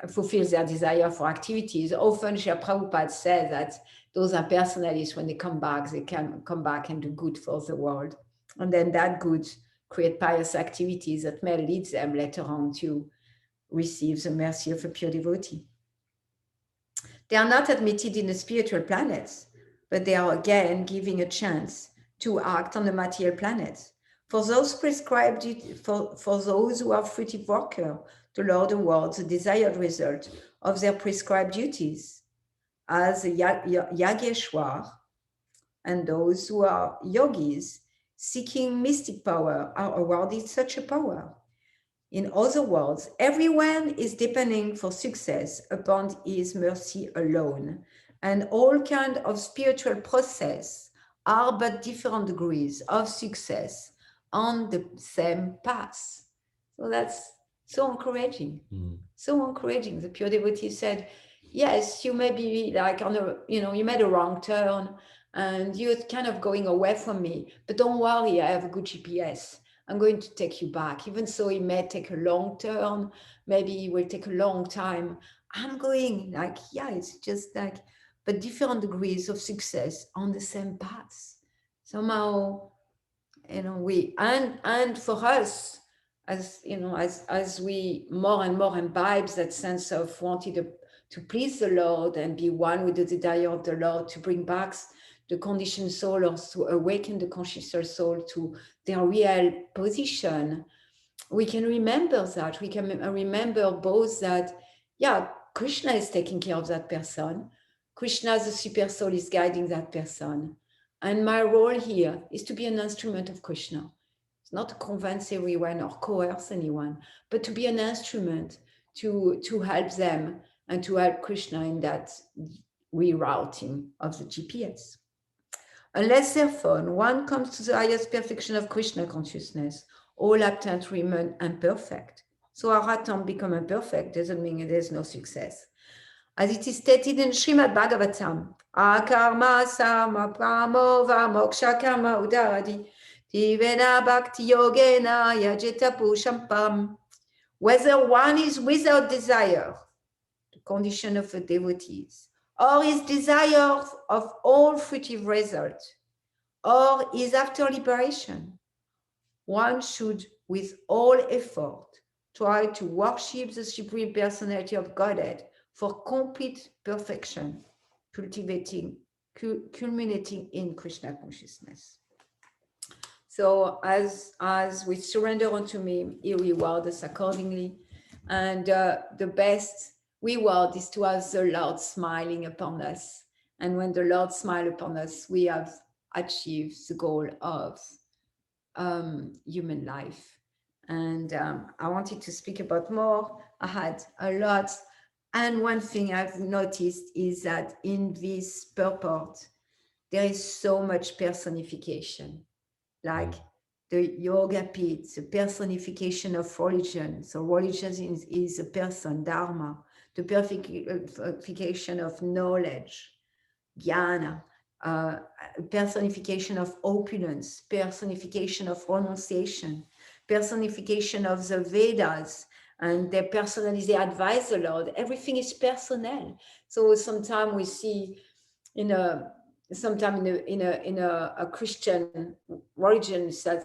fulfill their desire for activities. Often, Srila Prabhupada said that those are personalities, when they come back, they can come back and do good for the world. And then that good create pious activities that may lead them later on to receive the mercy of a pure devotee. They are not admitted in the spiritual planets, but they are again giving a chance to act on the material planets. For those prescribed, for those who are fruitive worker, the Lord awards the desired result of their prescribed duties, as a Yageshwar, and those who are yogis seeking mystic power are awarded such a power. In other words, everyone is depending for success upon his mercy alone, and all kinds of spiritual process are but different degrees of success on the same path. So that's so encouraging. So encouraging. The pure devotee said, yes, you may be like on a, you made a wrong turn and you're kind of going away from me, but don't worry, I have a good GPS. I'm going to take you back. Even so it may take a long turn, maybe it will take a long time. I'm going like, yeah, it's just like, but different degrees of success on the same path. Somehow, we, and for us, as as we more and more imbibe that sense of wanting to please the Lord and be one with the desire of the Lord, to bring back the conditioned soul, or to awaken the conscious soul to their real position, we can remember that. We can remember both that, yeah, Krishna is taking care of that person. Krishna, the super soul, is guiding that person. And my role here is to be an instrument of Krishna. It's not to convince everyone or coerce anyone, but to be an instrument to help them and to help Krishna in that rerouting of the GPS. Unless, therefore, one comes to the highest perfection of Krishna consciousness, all attempts remain imperfect. So our attempt become imperfect doesn't mean there's no success. As it is stated in Srimad Bhagavatam, akarma sama pramo va moksha karma udadi tivena bhakti yogena yajeta pushampam. Whether one is without desire, the condition of the devotees, or is desire of all fruitive result, or is after liberation, one should, with all effort, try to worship the Supreme Personality of Godhead for complete perfection, culminating in Krishna consciousness. So as we surrender unto me, He rewards us accordingly. And the best reward is to have the Lord smiling upon us. And when the Lord smiles upon us, we have achieved the goal of human life. And I wanted to speak about more. I had a lot. And one thing I've noticed is that in this purport, there is so much personification. Like the yoga pit, the personification of religion. So religion is a person, dharma, the personification of knowledge, jnana, personification of opulence, personification of renunciation, personification of the Vedas, and they personally, they advise the Lord. Everything is personnel. So sometimes we see in a Christian religion says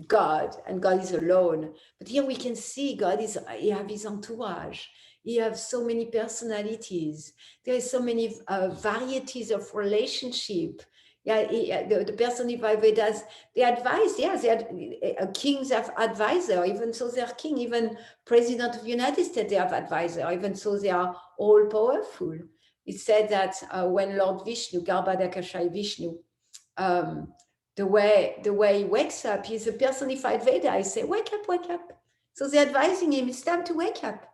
God, and God is alone. But here we can see God is, he has his entourage. He has so many personalities. There is so many varieties of relationship. Yeah, the personified Vedas, they advise, yes, kings have advisor, even so they're king, even president of the United States, they have advisor, even so they are all powerful. It said that when Lord Vishnu, Garbhadakashai Vishnu, the way he wakes up, he's a personified Veda. I say, wake up, wake up. So they're advising him, it's time to wake up.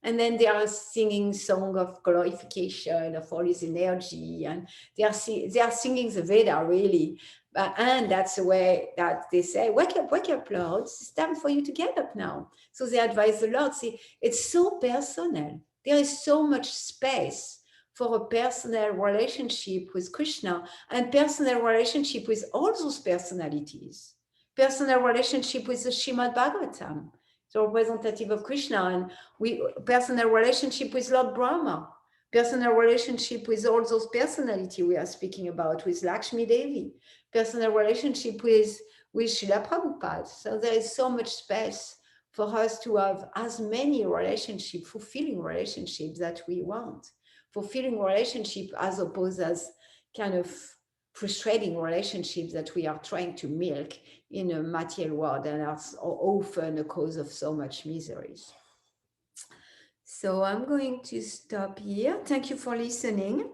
And then they are singing song of glorification of all his energy, and they are singing the Veda really. And that's the way that they say, wake up, Lord. It's time for you to get up now. So they advise the Lord. See, it's so personal. There is so much space for a personal relationship with Krishna and personal relationship with all those personalities. Personal relationship with the Srimad Bhagavatam, the representative of Krishna, and personal relationship with Lord Brahma, personal relationship with all those personality we are speaking about, with Lakshmi Devi, personal relationship with Srila Prabhupada. So there is so much space for us to have as many relationships, fulfilling relationships that we want. Fulfilling relationship as opposed as kind of frustrating relationships that we are trying to milk in a material world and are often a cause of so much miseries. So I'm going to stop here. Thank you for listening.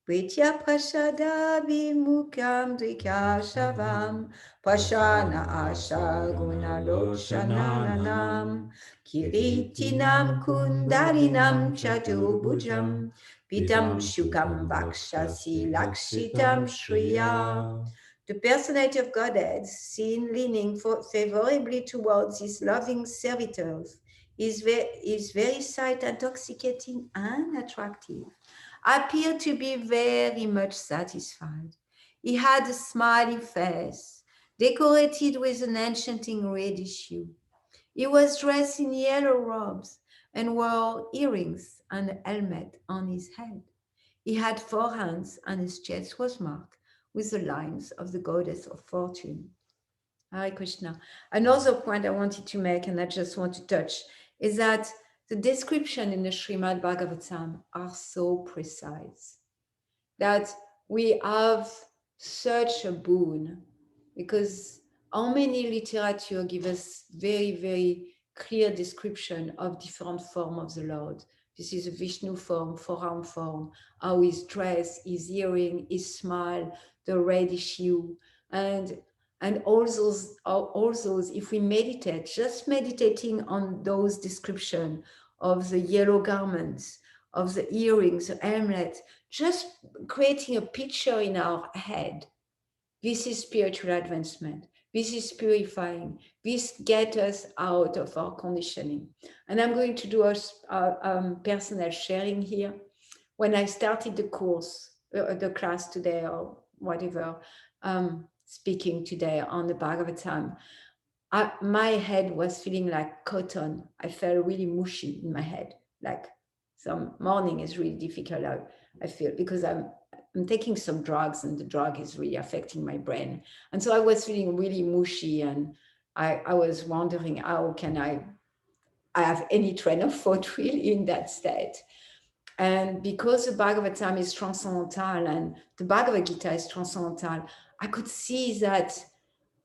Pritya prasada vimukam dvikashavam pashana asha gunalochananam kiritinam kundalinam chatubhujam pitam shukam vakshasi lakshitam shriya. The personality of Godhead, seen leaning favorably towards his loving servitors, is very sight intoxicating and attractive. Appeared to be very much satisfied. He had a smiling face, decorated with an enchanting reddish hue. He was dressed in yellow robes and wore earrings and a helmet on his head. He had 4 hands, and his chest was marked with the lines of the goddess of fortune. Hare Krishna. Another point I wanted to make, and I just want to touch, is that the description in the Srimad Bhagavatam are so precise that we have such a boon, because how many literature give us very, very clear description of different form of the Lord. This is a Vishnu form, 4-arm form, how he's dressed, his earring, his smile, the reddish hue, and all those, if we meditate, just meditating on those description of the yellow garments, of the earrings, the amulet, just creating a picture in our head. This is spiritual advancement. This is purifying. This gets us out of our conditioning. And I'm going to do a personal sharing here. When I started the course, the class today or whatever, speaking today on the Bhagavatam, my head was feeling like cotton. I felt really mushy in my head. Like some morning is really difficult. I feel, because I'm taking some drugs, and the drug is really affecting my brain. And so I was feeling really mushy, and I was wondering, how can I have any train of thought really in that state? And because the Bhagavatam is transcendental and the Bhagavad Gita is transcendental, I could see that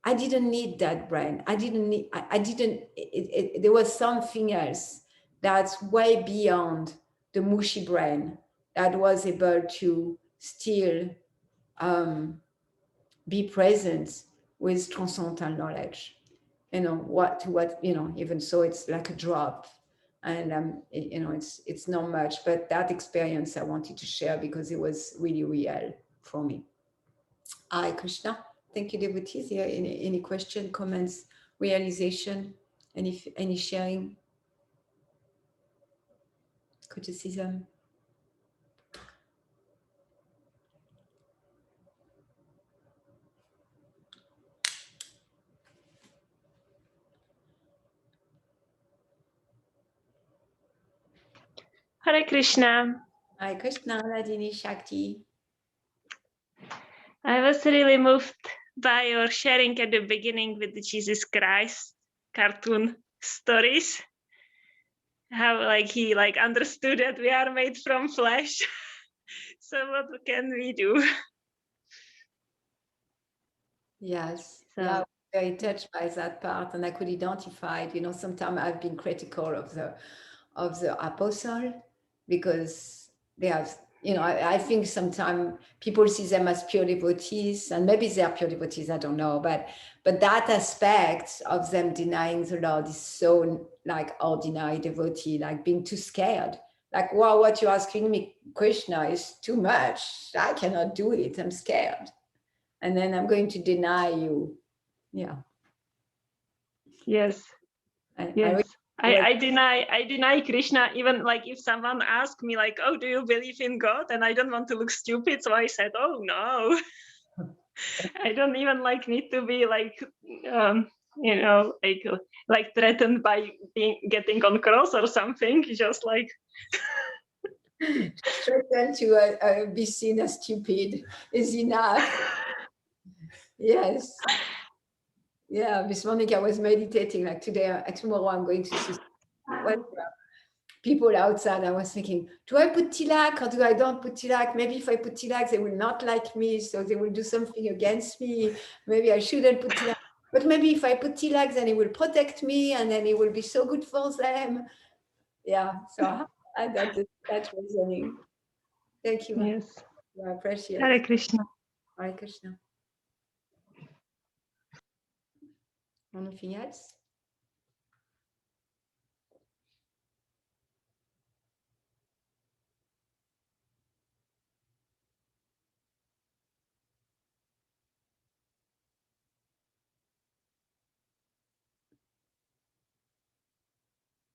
I didn't need that brain. There was something else that's way beyond the mushy brain that was able to still be present with transcendental knowledge. Even so, it's like a drop. And it's not much, but that experience I wanted to share because it was really real for me. Hare Krishna. Thank you, devotees. Here, any question, comments, realization, any sharing? Good to see them. Hare Krishna. Hare Krishna, Ladini Shakti. I was really moved by your sharing at the beginning with the Jesus Christ cartoon stories. How he understood that we are made from flesh. So what can we do? Yes. So, yeah, very touched by that part, and I could identify it. Sometimes I've been critical of the apostle because they have you know, I think sometimes people see them as pure devotees, and maybe they are pure devotees, I don't know, but that aspect of them denying the Lord is so like ordinary devotee, like being too scared. Like, wow, what you're asking me, Krishna, is too much. I cannot do it. I'm scared. And then I'm going to deny you. Yeah. Yes. Yes. I deny Krishna, even like if someone asks me like, oh, do you believe in God? And I don't want to look stupid. So I said, oh no. I don't even like need to be like you know, like threatened by getting on cross or something. Just like threatened to be seen as stupid is enough. Yes. Yeah, this morning I was meditating, like today, tomorrow I'm going to see people outside. I was thinking, do I put tilak or do I don't put tilak? Maybe if I put tilak, they will not like me, so they will do something against me. Maybe I shouldn't put tilak. But maybe if I put tilak, then it will protect me and then it will be so good for them. Yeah, so I got that reasoning. Thank you. yes. I appreciate it. Hare Krishna. Hare Krishna. Anything else?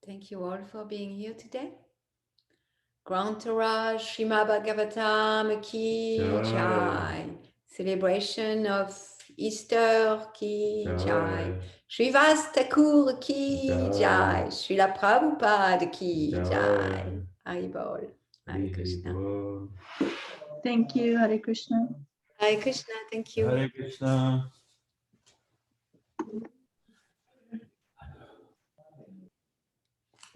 Thank you all for being here today. Grand Torah Srimad Bhagavatam ki jai. Celebration of Easter ki jai. Srivas Thakur ki jai. Srila Prabhupada ki jai. Haribol. Hare Krishna. Thank you, Hare Krishna. Hare Krishna. Thank you. Hare Krishna.